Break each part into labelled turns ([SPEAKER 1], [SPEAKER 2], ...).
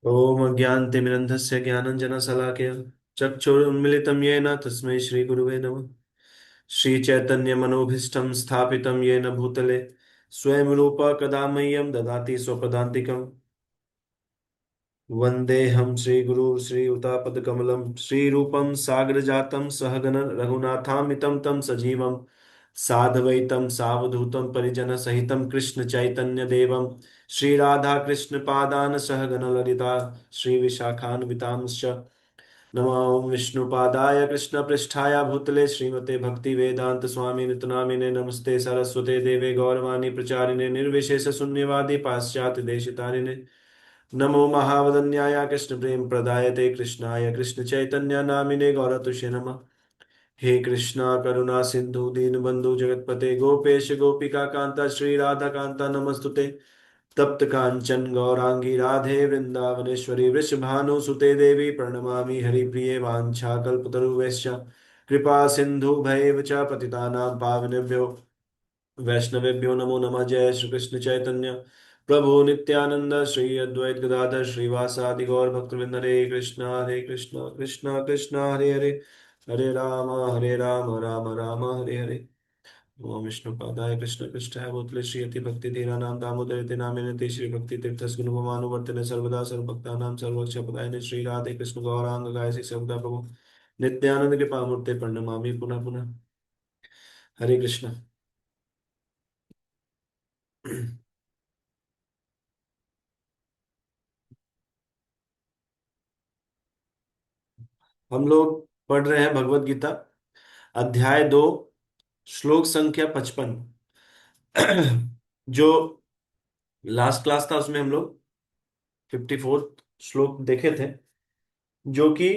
[SPEAKER 1] ओम अज्ञानतिमिरन्धस्य ज्ञानञ्जनशलाकया चक्षुरुन्मिलितं येन तस्मै श्रीगुरुवे नमः। श्रीचैतन्यमनोभीष्टं स्थापितं येन भूतले स्वयं रूप कदा मह्यं ददाति स्वपदान्तिकम्। वन्देऽहं श्रीगुरु श्रीयुतापदकमलं श्रीरूपं सागरजातं सहगण रघुनाथान्वितं तं सजीवं साद्वैतं सावधूतं परिजनसहितं कृष्ण चैतन्यदेवं श्रीराधाकृष्णपादान् सहगण ललिता श्रीविशाखान्वितांश्च नमो विष्णुपादाय कृष्णपृष्ठाय भूतले श्रीमते भक्तिवेदांत स्वामी नितनामिने नमस्ते सरस्वते देवे गौरवाणी प्रचारिणे निर्विशेष शून्यवादी पाश्चात्य देशितारिणे नमो महावदन्याय कृष्ण प्रेम प्रदायते कृष्णाय कृष्ण चैतन्य नामिने गौरतुष्य नमः। हे कृष्णा करुणा सिंधु दीनबंधु जगतपते गोपेश गोपिका कांता श्री राधा कांता नमस्तुते। तप्त कांचन गौरांगी राधे वृंदावनेश्वरी वृषभानुसुते देवी प्रणमामि हरिप्रिये वाञ्छाकल्पतरुभ्यश्च कृपा सिंधु भैव च पतितानां पावनेभ्यो वैष्णवेभ्यो नमो नमः। जय श्री कृष्ण चैतन्य प्रभु नित्यानंद श्री अद्वैत गदाधर श्रीवासादि गौर भक्तवृंद हरे कृष्णा कृष्णा कृष्णा हरे हरे हरे राम राम राम हरे हरे। ओम विष्णुपादाय कृष्ण पृष्ठाय भूतले श्री अति भक्ति धीरानाम दामोदरते नामिने श्री भक्ति तीर्थस गुणमानुवर्तने सर्वदा सर्वभक्तानां सर्वक्षय प्रदायिने श्री राधे कृष्ण गौरांग गायसी सर्वदा प्रभु नित्यानंद कृपा मूर्ते प्रणमामि पुनः पुनः। हरे कृष्ण। हम लोग पढ़ रहे हैं भगवत गीता अध्याय 2 श्लोक संख्या 55। जो लास्ट क्लास था उसमें हम लोग 54 श्लोक देखे थे जो कि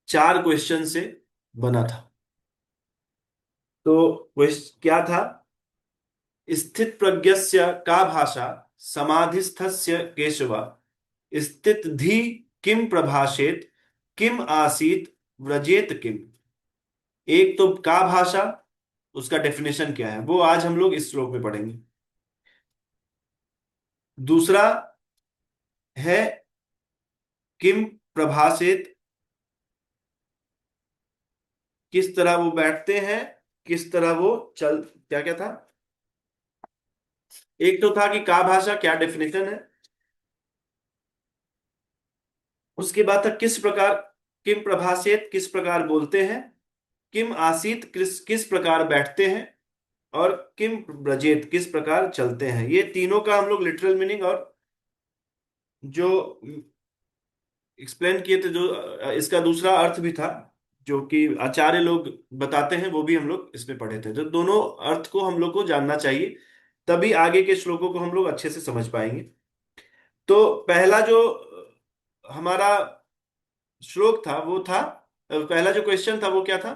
[SPEAKER 1] 4 क्वेश्चन से बना था। तो क्वेश्चन क्या था? स्थित प्रज्ञस्य का भाषा समाधिस्थस्य केशव स्थित धी किम प्रभाषेत किम आसीत व्रजेत किम। एक तो का भाषा, उसका डेफिनेशन क्या है वो आज हम लोग इस श्लोक में पढ़ेंगे। दूसरा है किम प्रभाषेत, किस तरह वो बैठते हैं, किस तरह वो चल, क्या क्या था। एक तो था कि का भाषा क्या डेफिनेशन है, उसके बाद था किस प्रकार, किम प्रभाषेत किस प्रकार बोलते हैं, किम आसीत किस किस प्रकार बैठते हैं, और किम ब्रजेत किस प्रकार चलते हैं। ये तीनों का हम लोग लिटरल मीनिंग और जो एक्सप्लेन किए थे, जो इसका दूसरा अर्थ भी था जो कि आचार्य लोग बताते हैं, वो भी हम लोग इसमें पढ़े थे। तो दोनों अर्थ को हम लोग को जानना चाहिए, तभी आगे के श्लोकों को हम लोग अच्छे से समझ पाएंगे। तो पहला जो हमारा श्लोक था वो था, पहला जो क्वेश्चन था वो क्या था?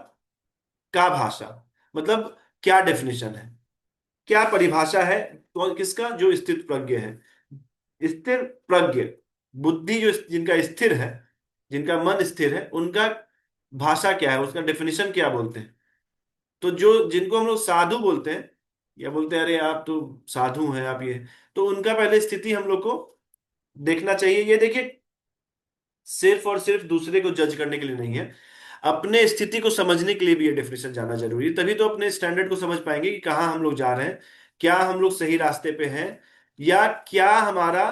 [SPEAKER 1] का भाषा मतलब क्या डेफिनेशन है, क्या परिभाषा है तो किसका? जो स्थित प्रज्ञ है, स्थिर प्रज्ञ बुद्धि जो जिनका स्थिर है, जिनका मन स्थिर है, उनका भाषा क्या है, उसका डेफिनेशन क्या बोलते हैं। तो जो जिनको हम लोग साधु बोलते हैं या बोलते हैं अरे आप तो साधु हैं आप, ये तो उनका पहले स्थिति हम लोग को देखना चाहिए। ये देखिए, सिर्फ और सिर्फ दूसरे को जज करने के लिए नहीं है, अपने स्थिति को समझने के लिए भी ये डेफिनेशन जानना जरूरी है। तभी तो अपने स्टैंडर्ड को समझ पाएंगे कि कहाँ हम लोग जा रहे हैं, क्या हम लोग सही रास्ते पे हैं, या क्या हमारा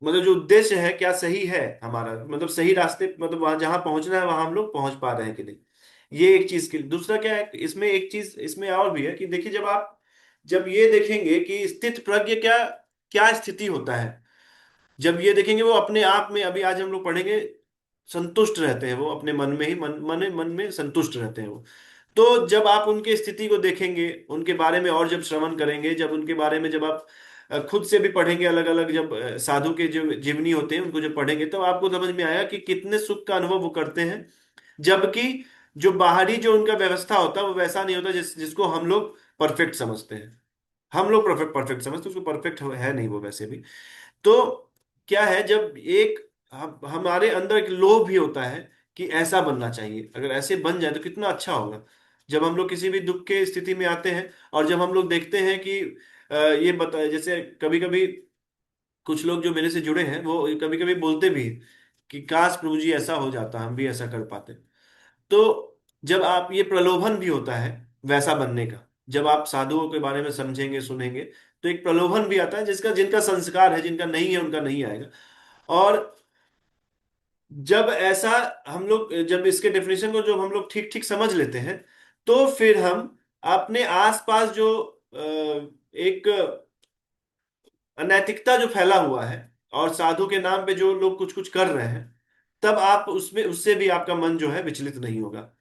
[SPEAKER 1] मतलब जो उद्देश्य है क्या सही है हमारा, मतलब सही रास्ते, मतलब वहां जहां पहुंचना है वहां हम लोग पहुंच पा रहे हैं कि नहीं। ये एक चीज के लिए। दूसरा क्या है इसमें, एक चीज इसमें और भी है कि देखिए, जब ये देखेंगे कि स्थित प्रज्ञ क्या क्या स्थिति होता है, जब ये देखेंगे वो अपने आप में, अभी आज हम लोग पढ़ेंगे, संतुष्ट रहते हैं, वो अपने मन में ही मन में संतुष्ट रहते हैं वो। तो जब आप उनके स्थिति को देखेंगे, उनके बारे में और जब श्रवण करेंगे, जब उनके बारे में जब आप खुद से भी पढ़ेंगे, अलग अलग जब साधु के जो जीवनी होते हैं उनको जब पढ़ेंगे, तो आपको समझ में आया कि कितने सुख का अनुभव वो करते हैं। जबकि जो बाहरी जो उनका व्यवस्था होता है वो वैसा नहीं होता जिसको हम लोग परफेक्ट समझते हैं। हम लोग परफेक्ट परफेक्ट समझते हैं, उसको परफेक्ट है नहीं वो वैसे भी। तो क्या है, जब एक हमारे अंदर एक लोभ भी होता है कि ऐसा बनना चाहिए, अगर ऐसे बन जाए तो कितना अच्छा होगा। जब हम लोग किसी भी दुख के स्थिति में आते हैं और जब हम लोग देखते हैं कि ये बता, जैसे कभी कभी कुछ लोग जो मेरे से जुड़े हैं वो कभी कभी बोलते भी हैं कि काश प्रभु जी ऐसा हो जाता, हम भी ऐसा कर पाते। तो जब आप, ये प्रलोभन भी होता है वैसा बनने का, जब आप साधुओं के बारे में समझेंगे सुनेंगे तो एक प्रलोभन भी आता है, जिसका जिनका संस्कार है, जिनका नहीं है उनका नहीं आएगा। और जब ऐसा हम लोग, जब इसके डेफिनेशन को जब हम लोग ठीक ठीक समझ लेते हैं, तो फिर हम अपने आसपास जो एक अनैतिकता जो फैला हुआ है, और साधु के नाम पे जो लोग कुछ कुछ कर रहे हैं, तब आप उसमें, उससे भी आपका मन जो है विचलित नहीं होगा।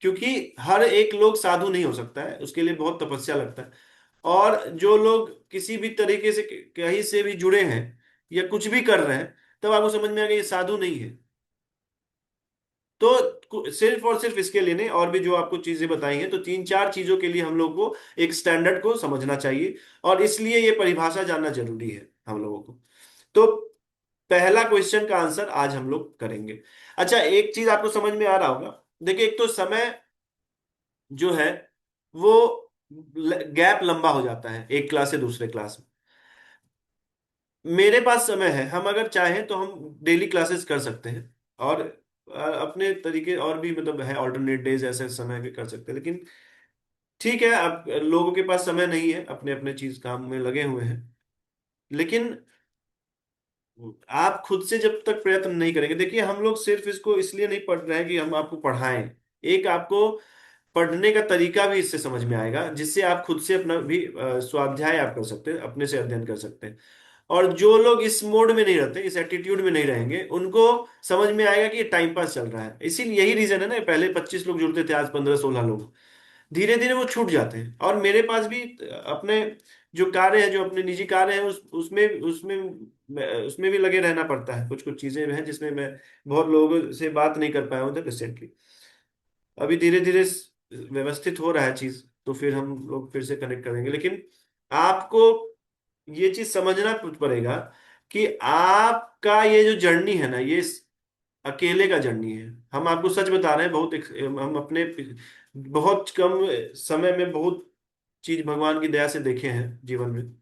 [SPEAKER 1] क्योंकि हर एक लोग साधु नहीं हो सकता है, उसके लिए बहुत तपस्या लगता है। और जो लोग किसी भी तरीके से कहीं से भी जुड़े हैं या कुछ भी कर रहे हैं, तब आपको समझ में आएगा ये साधु नहीं है। तो सिर्फ और सिर्फ इसके लिए नहीं, और भी जो आपको चीजें बताई हैं, तो तीन चार चीजों के लिए हम लोग को एक स्टैंडर्ड को समझना चाहिए, और इसलिए ये परिभाषा जानना जरूरी है हम लोगों को। तो पहला क्वेश्चन का आंसर आज हम लोग करेंगे। अच्छा, एक चीज आपको समझ में आ रहा होगा। देखिए, एक तो समय जो है वो गैप लंबा हो जाता है एक क्लास से दूसरे क्लास में। मेरे पास समय है, हम अगर चाहें तो हम डेली क्लासेस कर सकते हैं, और अपने तरीके और भी मतलब है, ऑल्टरनेट डेज ऐसे समय के कर सकते हैं। लेकिन ठीक है, अब लोगों के पास समय नहीं है, अपने अपने चीज काम में लगे हुए हैं। लेकिन आप खुद से जब तक प्रयत्न नहीं करेंगे, देखिए हम लोग सिर्फ इसको इसलिए नहीं पढ़ रहे हैं कि हम आपको पढ़ाएं। एक आपको पढ़ने का तरीका भी इससे समझ में आएगा, जिससे आप खुद से अपना भी स्वाध्याय आप कर सकते हैं, अपने से अध्ययन कर सकते हैं। और जो लोग इस मोड में नहीं रहते, इस एटीट्यूड में नहीं रहेंगे, उनको समझ में आएगा कि ये टाइम पास चल रहा है। इसीलिए यही रीजन है ना, पहले 25 लोग जुड़ते थे, आज 15-16 लोग। धीरे धीरे वो छूट जाते हैं। और मेरे पास भी अपने जो कार्य है, जो अपने निजी कार्य है, उसमें उसमें उसमें भी लगे रहना पड़ता है। कुछ कुछ चीजें हैं जिसमें मैं बहुत लोगों से बात नहीं कर पाया हूँ रिसेंटली। अभी धीरे धीरे व्यवस्थित हो रहा है चीज, तो फिर हम लोग फिर से कनेक्ट करेंगे। लेकिन आपको ये चीज समझना पड़ेगा कि आपका ये जो जर्नी है ना, ये अकेले का जर्नी है। हम आपको सच बता रहे हैं, हम अपने बहुत कम समय में बहुत चीज भगवान की दया से देखे हैं जीवन में,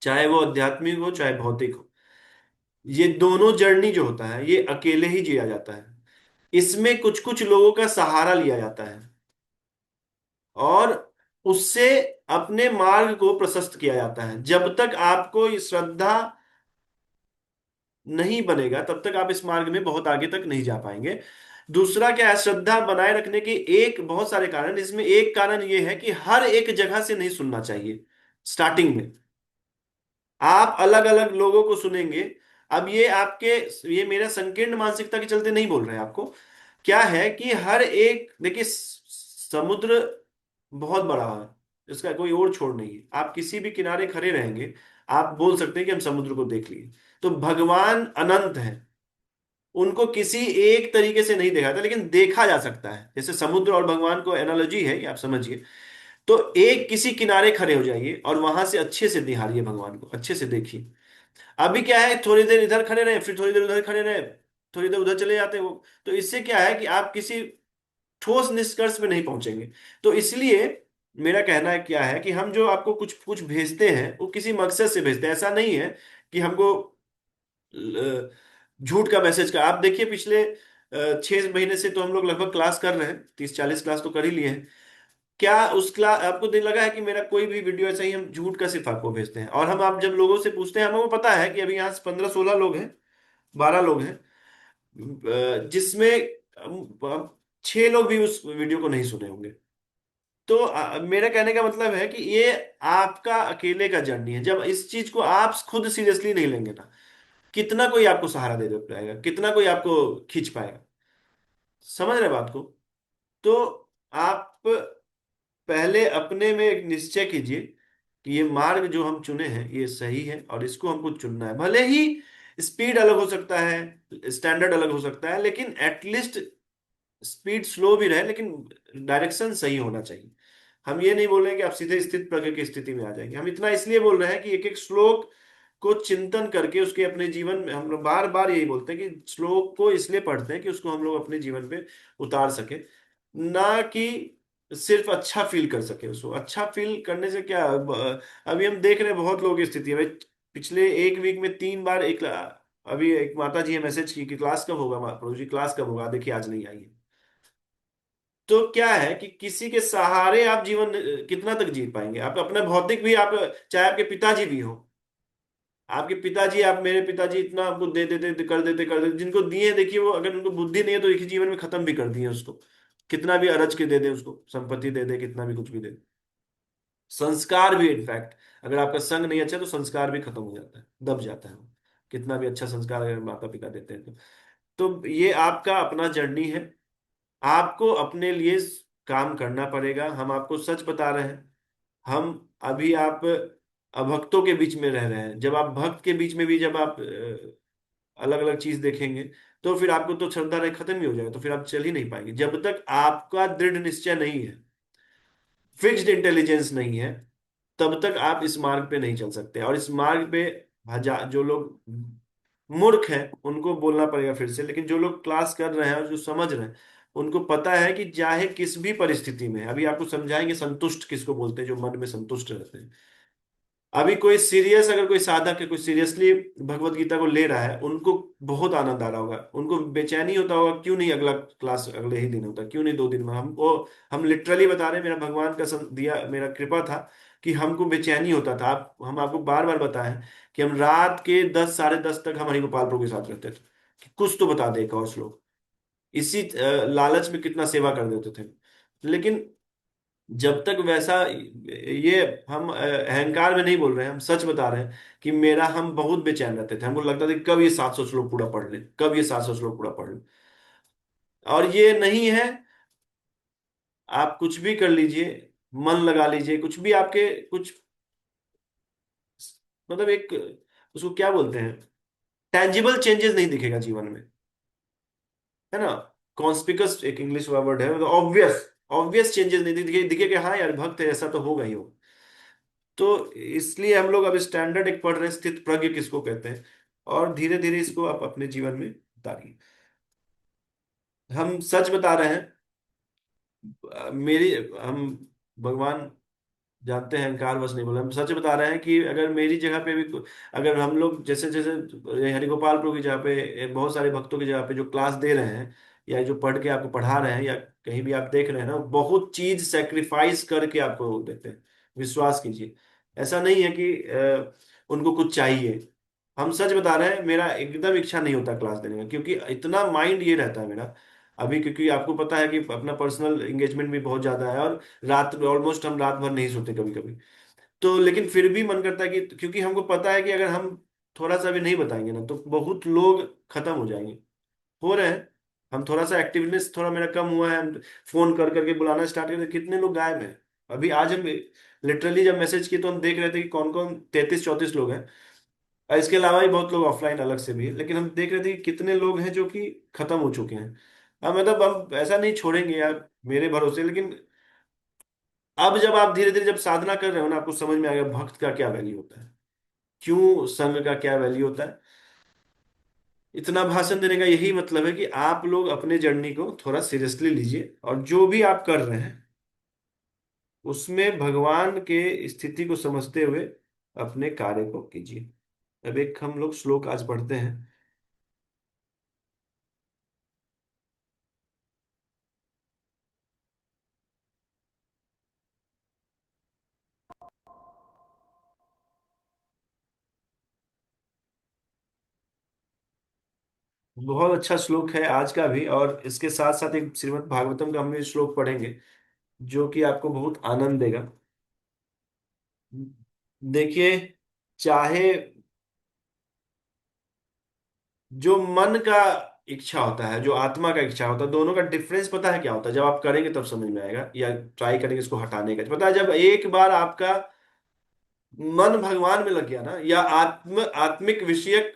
[SPEAKER 1] चाहे वो आध्यात्मिक हो चाहे भौतिक हो। ये दोनों जर्नी जो होता है, ये अकेले ही जिया जाता है। इसमें कुछ कुछ लोगों का सहारा लिया जाता है, और उससे अपने मार्ग को प्रशस्त किया जाता है। जब तक आपको ये श्रद्धा नहीं बनेगा, तब तक आप इस मार्ग में बहुत आगे तक नहीं जा पाएंगे। दूसरा क्या है, श्रद्धा बनाए रखने के एक बहुत सारे कारण, इसमें एक कारण ये है कि हर एक जगह से नहीं सुनना चाहिए। स्टार्टिंग में आप अलग अलग लोगों को सुनेंगे। अब ये आपके, ये मेरा संकीर्ण मानसिकता के चलते नहीं बोल रहे हैं आपको। क्या है कि हर एक, देखिए समुद्र बहुत बड़ा है, इसका कोई और छोर नहीं है। आप किसी भी किनारे खड़े रहेंगे, आप बोल सकते हैं कि हम समुद्र को देख लिए। तो भगवान अनंत है, उनको किसी एक तरीके से नहीं देखा था, लेकिन देखा जा सकता है। जैसे समुद्र और भगवान को एनालॉजी है, ये आप समझिए। तो एक किसी किनारे खड़े हो जाइए और वहां से अच्छे से निहारिए, भगवान को अच्छे से देखिए। अभी क्या है, थोड़ी देर इधर खड़े रहे, फिर थोड़ी देर उधर खड़े रहे, थोड़ी देर उधर चले जाते हैं वो। तो इससे क्या है कि आप किसी ठोस निष्कर्ष पे नहीं पहुंचेंगे। तो इसलिए मेरा कहना है क्या है कि हम जो आपको कुछ कुछ भेजते हैं, वो किसी मकसद से भेजते हैं। ऐसा नहीं है कि हमको अ, झूठ का मैसेज का। आप देखिए पिछले 6 महीने से तो हम लोग लगभग क्लास कर रहे हैं, 30-40 क्लास तो कर ही लिए हैं। क्या उस क्लास आपको लगा है कि मेरा कोई भी वीडियो ऐसा ही हम झूठ का सिर्फ आपको भेजते हैं? और हम, आप जब लोगों से पूछते हैं, हमें पता है कि अभी यहाँ से 15-16 लोग हैं, 12 लोग हैं, जिसमें 6 लोग भी उस वीडियो को नहीं सुने होंगे। तो मेरा कहने का मतलब है कि ये आपका अकेले का जर्नी है। जब इस चीज को आप खुद सीरियसली नहीं लेंगे ना, कितना कोई आपको सहारा दे पाएगा, कितना कोई आपको खींच पाएगा। समझ रहे बात को? तो आप पहले अपने में एक निश्चय कीजिए कि ये मार्ग जो हम चुने हैं ये सही है, और इसको हमको चुनना है। भले ही स्पीड अलग हो सकता है, स्टैंडर्ड अलग हो सकता है, लेकिन एटलीस्ट स्पीड स्लो भी रहे, लेकिन डायरेक्शन सही होना चाहिए। हम ये नहीं बोल रहे हैं कि आप सीधे स्थित प्रज्ञ की स्थिति में आ जाएंगे। हम इतना इसलिए बोल रहे हैं कि एक एक श्लोक को चिंतन करके उसके अपने जीवन में, हम लोग बार बार यही बोलते हैं कि श्लोक को इसलिए पढ़ते हैं कि उसको हम लोग अपने जीवन पे उतार सके, ना कि सिर्फ अच्छा फील कर सके। उसको अच्छा फील करने से क्या, अभी हम देख रहे हैं बहुत लोगों की स्थिति है भाई, पिछले एक वीक में 3 बार एक, अभी एक माता जी ने मैसेज की कि क्लास कब होगा, प्रभु जी क्लास कब होगा, देखिए आज नहीं आई है। तो क्या है कि किसी के सहारे आप जीवन कितना तक जी पाएंगे? आप अपना भौतिक भी, आप चाहे आपके पिताजी भी हो, आपके पिताजी, आप मेरे पिताजी इतना आपको दे देते कर देते जिनको दिए, देखिए वो अगर उनको बुद्धि नहीं है तो एक ही जीवन में खत्म भी कर दिए उसको। कितना भी अरज के दे दे, उसको संपत्ति दे दे, कितना भी कुछ भी दे दे। संस्कार भी इनफैक्ट, अगर आपका संग नहीं अच्छा तो संस्कार भी खत्म हो जाता है, दब जाता है वो। कितना भी अच्छा संस्कार अगर माता पिता देते हैं तो ये आपका अपना जर्नी है। आपको अपने लिए काम करना पड़ेगा। हम आपको सच बता रहे हैं। हम अभी आप अभक्तों के बीच में रह रहे हैं। जब आप भक्त के बीच में भी जब आप अलग अलग चीज देखेंगे तो फिर आपको तो श्रद्धा रह खत्म ही हो जाएगा, तो फिर आप चल ही नहीं पाएंगे। जब तक आपका दृढ़ निश्चय नहीं है, फिक्स्ड इंटेलिजेंस नहीं है, तब तक आप इस मार्ग पे नहीं चल सकते। और इस मार्ग पे हजार जो लोग मूर्ख हैं उनको बोलना पड़ेगा फिर से, लेकिन जो लोग क्लास कर रहे हैं और जो समझ रहे हैं उनको पता है कि चाहे किस भी परिस्थिति में, अभी आपको समझाएंगे संतुष्ट किसको बोलते हैं, जो मन में संतुष्ट रहते हैं। अभी कोई सीरियस, अगर कोई साधक है, कोई सीरियसली भगवत गीता को ले रहा है, उनको बहुत आनंद आ रहा होगा, उनको बेचैनी होता होगा क्यों नहीं अगला क्लास अगले ही दिन होता, क्यों नहीं 2 दिन में। हम लिटरली बता रहे हैं, मेरा भगवान का दिया मेरा कृपा था कि हमको बेचैनी होता था। हम आपको बार बार बताएं कि हम रात के 10 साढ़े 10 तक हम हरिगोपाल प्रभु के साथ रहते थे कि कुछ तो बता दे एक और श्लोक। इसी लालच में कितना सेवा कर देते थे। लेकिन जब तक वैसा, ये हम अहंकार में नहीं बोल रहे हैं, हम सच बता रहे हैं कि मेरा, हम बहुत बेचैन रहते थे। हमको लगता था कि कब ये 700 श्लोक पूरा पढ़ ले, कब ये 700 श्लोक पूरा पढ़ ले। और ये नहीं है, आप कुछ भी कर लीजिए, मन लगा लीजिए, कुछ भी आपके कुछ, मतलब एक, उसको क्या बोलते हैं, टेंजिबल चेंजेस नहीं दिखेगा जीवन में, है ना। कॉन्स्पिकस एक इंग्लिश वर्ड है, मतलब ऑब्वियस, ऑब्वियस चेंजेस नहीं दिखे कि हाँ यार भक्त है, ऐसा तो होगा ही हो। तो इसलिए हम लोग अब स्टैंडर्ड एक पढ़ रहे हैं, स्थित प्रज्ञ किसको कहते हैं, और धीरे धीरे इसको आप अपने जीवन में उतारिए। हम सच बता रहे हैं। मेरी, हम, भगवान जानते हैं, अहंकार बस नहीं बोले, हम सच बता रहे हैं कि अगर मेरी जगह पे भी अगर हम लोग जैसे जैसे हरिगोपाल प्रभु की जगह पे, बहुत सारे भक्तों की जगह पे जो क्लास दे रहे हैं या जो पढ़ के आपको पढ़ा रहे हैं, या कहीं भी आप देख रहे हैं ना, बहुत चीज सेक्रीफाइस करके आपको देते हैं। विश्वास कीजिए। ऐसा नहीं है कि उनको कुछ चाहिए। हम सच बता रहे हैं, मेरा एकदम इच्छा नहीं होता क्लास देने का, क्योंकि इतना माइंड ये रहता है मेरा अभी, क्योंकि आपको पता है कि अपना पर्सनल एंगेजमेंट भी बहुत ज्यादा है, और रात ऑलमोस्ट हम रात भर नहीं सोते कभी कभी। तो लेकिन फिर भी मन करता है कि, क्योंकि हमको पता है कि अगर हम थोड़ा सा भी नहीं बताएंगे ना तो बहुत लोग खत्म हो जाएंगे, हो रहे हैं। हम थोड़ा सा एक्टिवनेस थोड़ा मेरा कम हुआ है, हम फोन कर करके बुलाना स्टार्ट करते, कितने लोग गायब हैं। अभी आज हम लिटरली जब मैसेज किए तो हम देख रहे थे कि कौन कौन 33 34 लोग हैं। और इसके अलावा भी बहुत लोग ऑफलाइन अलग से भी है, लेकिन हम देख रहे थे कि कितने लोग हैं जो कि खत्म हो चुके हैं। हाँ, मतलब हम ऐसा नहीं छोड़ेंगे यार, मेरे भरोसे। लेकिन अब जब आप धीरे धीरे जब साधना कर रहे हो ना, आपको समझ में आएगा भक्त का क्या वैल्यू होता है, क्यों संघ का क्या वैल्यू होता है। इतना भाषण देने का यही मतलब है कि आप लोग अपने जर्नी को थोड़ा सीरियसली लीजिए, और जो भी आप कर रहे हैं उसमें भगवान के स्थिति को समझते हुए अपने कार्य को कीजिए। अब एक हम लोग श्लोक आज पढ़ते हैं। बहुत अच्छा श्लोक है आज का भी, और इसके साथ साथ एक श्रीमद् भागवतम का हम भी श्लोक पढ़ेंगे जो कि आपको बहुत आनंद देगा। देखिए, चाहे जो मन का इच्छा होता है, जो आत्मा का इच्छा होता है, दोनों का डिफरेंस पता है क्या होता है? जब आप करेंगे तब समझ में आएगा, या ट्राई करेंगे इसको हटाने का। पता है, जब एक बार आपका मन भगवान में लग गया ना, या आत्मिक विषयक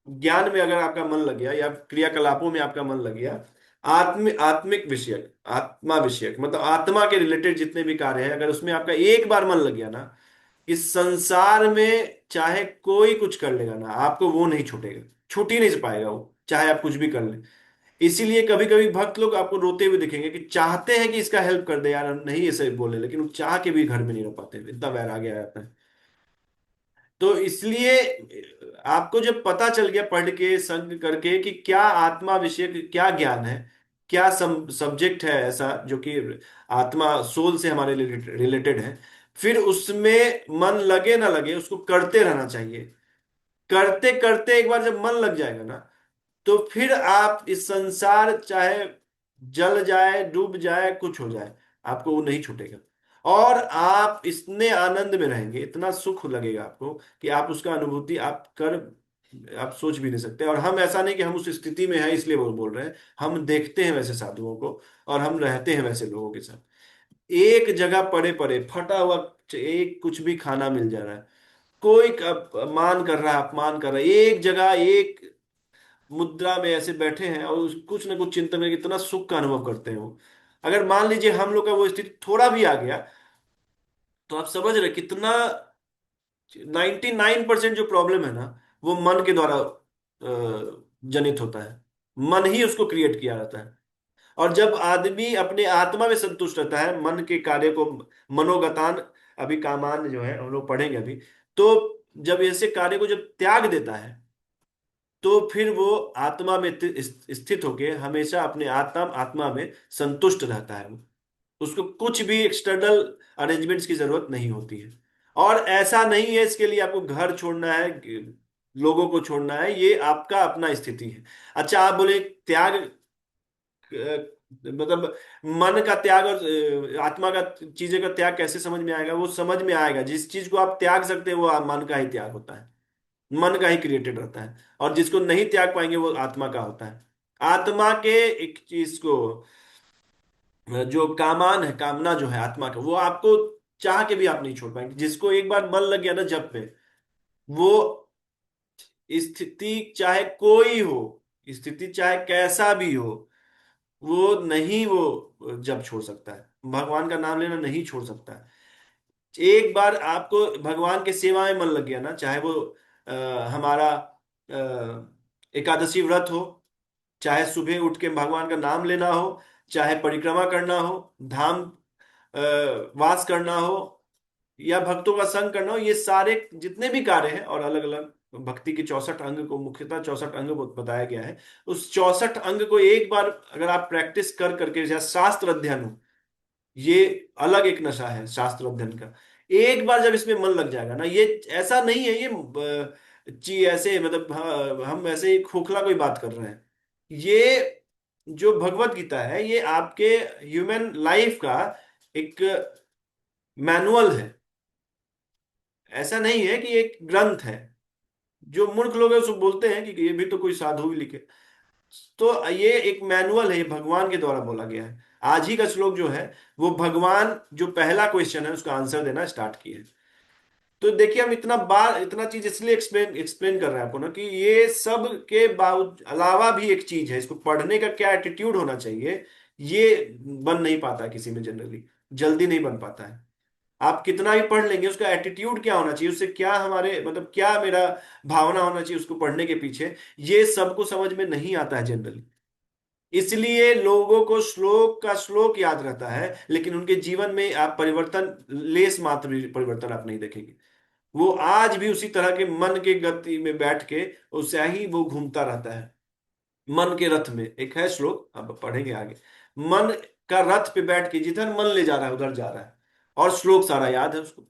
[SPEAKER 1] ज्ञान में अगर आपका मन लग गया, या क्रियाकलापों में आपका मन लग गया, आत्मिक विषयक, आत्मा विषयक, मतलब आत्मा के रिलेटेड जितने भी कार्य हैं, अगर उसमें आपका एक बार मन लग गया ना, इस संसार में चाहे कोई कुछ कर लेगा ना, आपको वो नहीं छूटेगा, छूट ही नहीं पाएगा वो, चाहे आप कुछ भी कर ले। इसीलिए कभी कभी भक्त लोग आपको रोते हुए दिखेंगे कि चाहते हैं कि इसका हेल्प कर दे यार, हम नहीं ऐसे बोले, लेकिन वो चाह के भी घर में नहीं रह पाते, इतना वैराग्य आ जाता है। तो इसलिए आपको जब पता चल गया पढ़ के संग करके कि क्या आत्मा विषय क्या ज्ञान है, क्या सब्जेक्ट है ऐसा जो कि आत्मा सोल से हमारे रिलेटेड है, फिर उसमें मन लगे ना लगे उसको करते रहना चाहिए। करते करते एक बार जब मन लग जाएगा ना, तो फिर आप इस संसार चाहे जल जाए डूब जाए कुछ हो जाए, आपको वो नहीं छूटेगा। और आप इतने आनंद में रहेंगे, इतना सुख लगेगा आपको कि आप उसका अनुभूति आप सोच भी नहीं सकते। और हम ऐसा नहीं कि हम उस स्थिति में हैं इसलिए वो बोल रहे हैं, हम देखते हैं वैसे साधुओं को और हम रहते हैं वैसे लोगों के साथ। एक जगह पड़े पड़े फटा हुआ एक कुछ भी खाना मिल जा रहा है, कोई मान कर रहा है अपमान कर रहा है, एक जगह एक मुद्रा में ऐसे बैठे हैं और कुछ ना कुछ चिंतन में कितना सुख का अनुभव करते हैं वो। अगर मान लीजिए हम लोग का वो स्थिति थोड़ा भी आ गया, तो आप समझ रहे कितना 99% जो प्रॉब्लम है ना, वो मन के द्वारा जनित होता है। मन ही उसको क्रिएट किया जाता है। और जब आदमी अपने आत्मा में संतुष्ट रहता है, मन के कार्य को मनोगतान, अभी कामान जो है हम लोग पढ़ेंगे अभी, तो जब ऐसे कार्य को जब त्याग देता है, तो फिर वो आत्मा में स्थित होके हमेशा अपने आत्मा आत्मा में संतुष्ट रहता है वो। उसको कुछ भी एक्सटर्नल अरेंजमेंट्स की जरूरत नहीं होती है। और ऐसा नहीं है इसके लिए आपको घर छोड़ना है, लोगों को छोड़ना है, ये आपका अपना स्थिति है। अच्छा आप बोले त्याग, मतलब मन का त्याग और आत्मा का चीजें का त्याग कैसे समझ में आएगा? वो समझ में आएगा जिस चीज को आप त्याग सकते हैं वो मन का ही त्याग होता है, मन का ही क्रिएटेड रहता है। और जिसको नहीं त्याग पाएंगे वो आत्मा का होता है। आत्मा के एक चीज को, जो कामान है, कामना जो है आत्मा का, वो आपको चाह के भी आप नहीं छोड़ पाएंगे। जिसको एक बार मन लग गया ना जब पे, वो स्थिति चाहे कोई हो, स्थिति चाहे कैसा भी हो, वो नहीं, वो जब छोड़ सकता है, भगवान का नाम लेना नहीं छोड़ सकता है। एक बार आपको भगवान के सेवा में मन लग गया ना, चाहे वो अ, हमारा एकादशी व्रत हो, चाहे सुबह उठ के भगवान का नाम लेना हो, चाहे परिक्रमा करना हो, धाम अ, वास करना हो, या भक्तों का संग करना हो, ये सारे जितने भी कार्य हैं, और अलग अलग भक्ति के 64 अंग को, मुख्यतः 64 अंग बताया गया है। उस 64 अंग को एक बार अगर आप प्रैक्टिस कर करके, जैसे शास्त्र अध्ययन हो, ये अलग एक नशा है शास्त्र अध्ययन का। एक बार जब इसमें मन लग जाएगा ना, ये ऐसा नहीं है ये ची ऐसे मतलब, हाँ, हम ऐसे ही खोखला कोई बात कर रहे हैं। ये जो भगवत गीता है ये आपके ह्यूमन लाइफ का एक मैनुअल है। ऐसा नहीं है कि एक ग्रंथ है। जो मूर्ख लोग हैं उसको बोलते हैं कि ये भी तो कोई साधु भी लिखे। तो ये एक मैनुअल है, ये भगवान के द्वारा बोला गया है। आज ही का श्लोक जो है, वो भगवान जो पहला क्वेश्चन है उसका आंसर देना स्टार्ट किए। तो देखिए हम इतना बार इतना चीज इसलिए एक्सप्लेन एक्सप्लेन कर रहे हैं आपको ना, कि ये सब के बावजूद अलावा भी एक चीज है, इसको पढ़ने का क्या एटीट्यूड होना चाहिए, ये बन नहीं पाता किसी में जनरली, जल्दी नहीं बन पाता है। आप कितना भी पढ़ लेंगे, उसका एटीट्यूड क्या होना चाहिए, उससे क्या हमारे मतलब क्या मेरा भावना होना चाहिए उसको पढ़ने के पीछे, ये सबको समझ में नहीं आता है जनरली। इसलिए लोगों को श्लोक का श्लोक याद रहता है, लेकिन उनके जीवन में आप परिवर्तन, लेस मात्र भी परिवर्तन आप नहीं देखेंगे। वो आज भी उसी तरह के मन के गति में बैठ के उसे ही वो घूमता रहता है। मन के रथ में एक है श्लोक, अब पढ़ेंगे आगे। मन का रथ पे बैठ के जिधर मन ले जा रहा है उधर जा रहा है, और श्लोक सारा याद है उसको।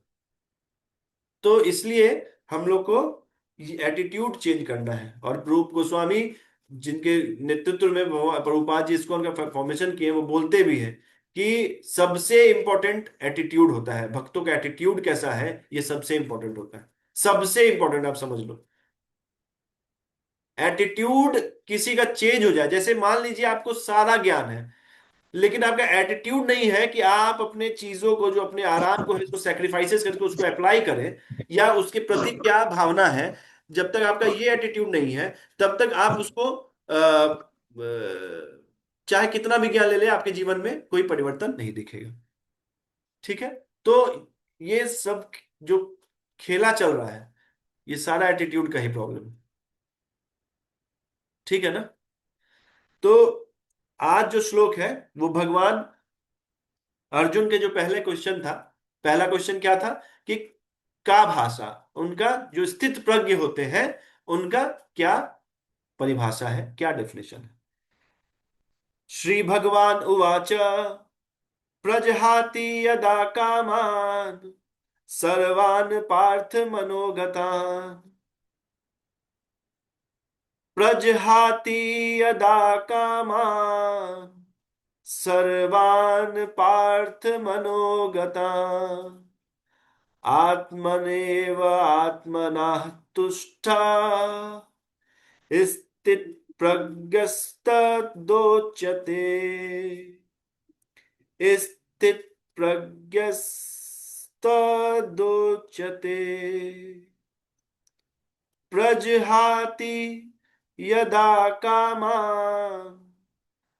[SPEAKER 1] तो इसलिए हम लोग को ये एटीट्यूड चेंज करना है। और रूप गोस्वामी जिनके नेतृत्व में प्रभुपाद जी इसको उनका फॉर्मेशन किए, वो बोलते भी हैं कि सबसे इंपॉर्टेंट एटीट्यूड होता है, भक्तों का एटीट्यूड कैसा है ये सबसे इंपॉर्टेंट होता है। सबसे इंपॉर्टेंट आप समझ लो। एटीट्यूड किसी का चेंज हो जाए, जैसे मान लीजिए आपको सारा ज्ञान है, लेकिन आपका एटीट्यूड नहीं है कि आप अपने चीजों को, जो अपने आराम को है, उसको सेक्रीफाइसेस करके उसको अप्लाई करें, या उसके प्रति क्या भावना है। जब तक आपका ये एटीट्यूड नहीं है, तब तक आप उसको चाहे कितना भी ज्ञान ले ले, आपके जीवन में कोई परिवर्तन नहीं दिखेगा। ठीक है। तो ये सब जो खेला चल रहा है, ये सारा एटीट्यूड का ही प्रॉब्लम है। ठीक है ना? तो आज जो श्लोक है, वो भगवान अर्जुन के जो पहले क्वेश्चन था, पहला क्वेश्चन क्या था कि का भाषा, उनका जो स्थित प्रज्ञ होते हैं, उनका क्या परिभाषा है, क्या डेफिनेशन है? श्री भगवान उवाच प्रजहाति यदा कामान् सर्वान् पार्थ मनोगतान्। प्रजहाति यदा कामान् सर्वान् पार्थ मनोगतान्। आत्मनेव आत्मनः तुष्टा स्थित प्रज्ञस्तदोच्यते। स्थित प्रज्ञस्तदोच्यते। प्रजहाति यदा कामान्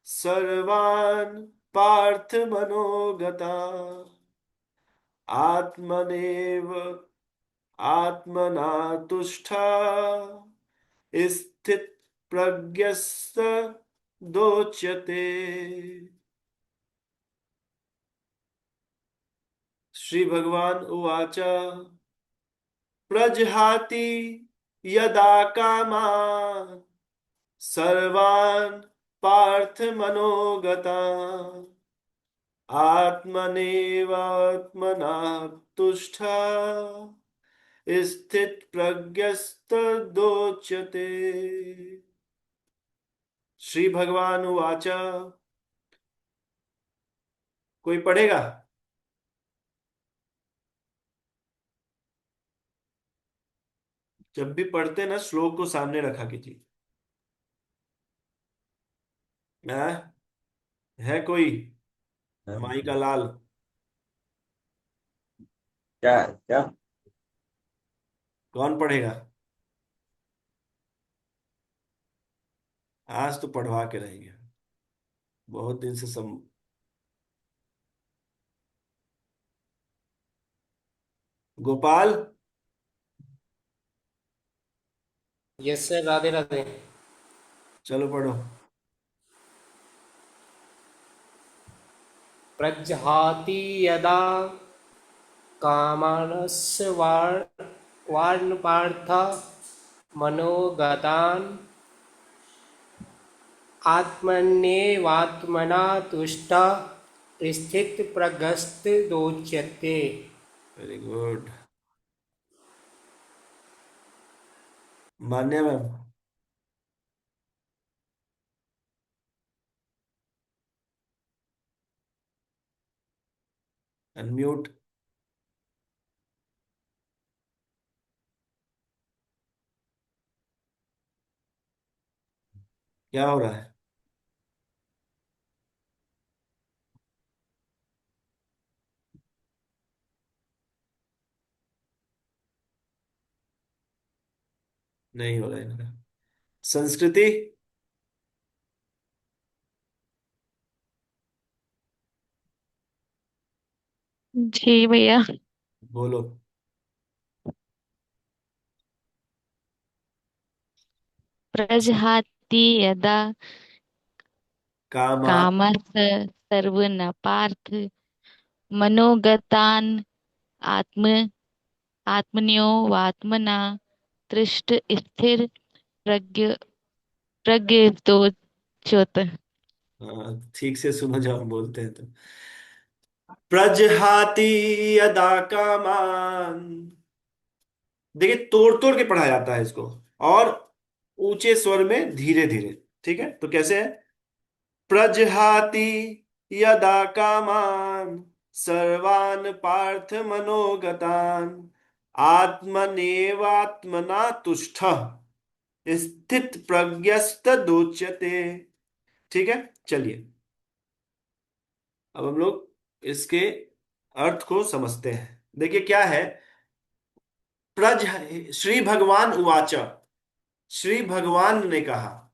[SPEAKER 1] सर्वान् पार्थ मनोगतान्। आत्मनेव आत्मना तुष्टा स्थित प्रज्ञस्तदोच्यते। श्री भगवान उवाच प्रजहाति यदा कामान् सर्वान् पार्थ मनोगतान्। आत्मनेवात्मना तुष्टा स्थित प्रज्ञस्तदोच्यते। श्री भगवान उवाच। कोई पढ़ेगा? जब भी पढ़ते ना श्लोक को सामने रखा कीजिए। हाँ? है कोई? माई का लाल।
[SPEAKER 2] क्या क्या?
[SPEAKER 1] कौन पढ़ेगा? आज तो पढ़वा के रहेंगे। बहुत दिन से सब। गोपाल।
[SPEAKER 3] Yes sir, Radhe Radhe.
[SPEAKER 1] चलो पढ़ो।
[SPEAKER 3] प्रजहाति यदा कामानस्य वार्णपार्थ मनोगतान् आत्मन्येवात्मना तुष्टः स्थितप्रज्ञस्तदोच्यते।
[SPEAKER 1] Very good. Manya ma'am. Unmute. क्या हो रहा है? नहीं हो रहा है इनका। संस्कृति।
[SPEAKER 4] जी भैया।
[SPEAKER 1] बोलो।
[SPEAKER 4] प्रजहाति यदा
[SPEAKER 1] कामात।
[SPEAKER 4] कामः सर्वन् पार्थ मनोगतान् आत्म आत्मन्यो वात्मना तृष्ट स्थिर प्रज्ञ प्रज्ञितोच्युत।
[SPEAKER 1] हाँ, ठीक से सुनो जब हम बोलते हैं तो। प्रजहाति यदा कामान। देखिए, तोड़ तोड़ के पढ़ा जाता है इसको। और ऊंचे स्वर में धीरे धीरे। ठीक है, तो कैसे है? प्रजहाति यदा कामान सर्वान् पार्थ मनोगतान् आत्मनेवात्मना तुष्टः स्थित प्रज्ञस्तदोच्यते। ठीक है, चलिए। अब हम लोग इसके अर्थ को समझते हैं। देखिए क्या है। प्रज श्री भगवान उवाच। श्री भगवान ने कहा।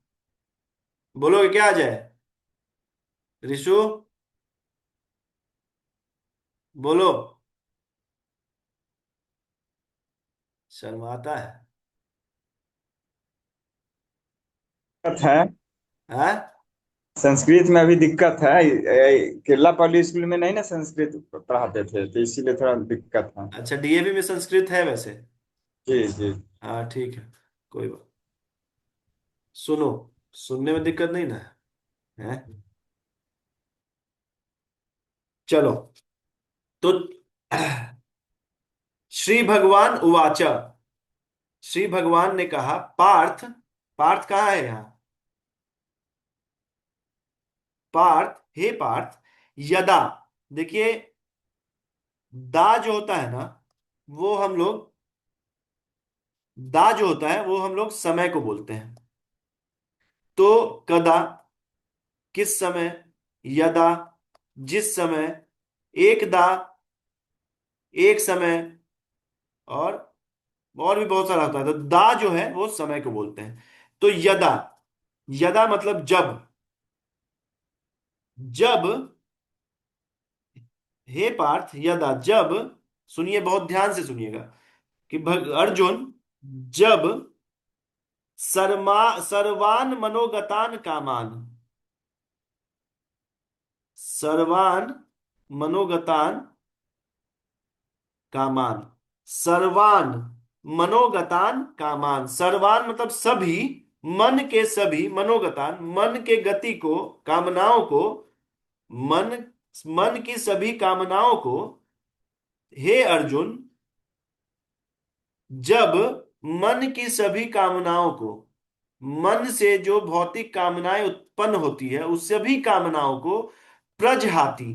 [SPEAKER 1] बोलोगे क्या आ जाए? ऋषु, बोलो। शर्माता है?
[SPEAKER 2] अर्थ है।
[SPEAKER 1] हाँ?
[SPEAKER 2] संस्कृत में अभी दिक्कत है। केरला पब्लिक स्कूल में नहीं ना संस्कृत पढ़ाते थे, तो इसीलिए थोड़ा दिक्कत है।
[SPEAKER 1] अच्छा, डीएवी में संस्कृत है वैसे?
[SPEAKER 2] जी जी।
[SPEAKER 1] हाँ ठीक है, कोई बात। सुनो, सुनने में दिक्कत नहीं ना है? चलो, तो श्री भगवान उवाच, श्री भगवान ने कहा, पार्थ, पार्थ कहाँ है यहाँ? पार्थ, हे पार्थ, यदा, देखिए, दा जो होता है ना, वो हम लोग, दा जो होता है वो हम लोग समय को बोलते हैं। तो कदा, किस समय, यदा, जिस समय, एकदा, एक समय, और भी बहुत सारा होता है। तो दा जो है वो समय को बोलते हैं। तो यदा, यदा मतलब जब, जब, हे पार्थ यदा जब, सुनिए बहुत ध्यान से सुनिएगा, कि अर्जुन जब सर्वान मनोगतान कामान, सर्वान मनोगतान कामान, सर्वान मनोगतान कामान, सर्वान मतलब सभी, मन के सभी, मनोगतान मन के गति को, कामनाओं को, मन, मन की सभी कामनाओं को, हे अर्जुन, जब मन की सभी कामनाओं को, मन से जो भौतिक कामनाएं उत्पन्न होती है उस सभी कामनाओं को प्रजहाति,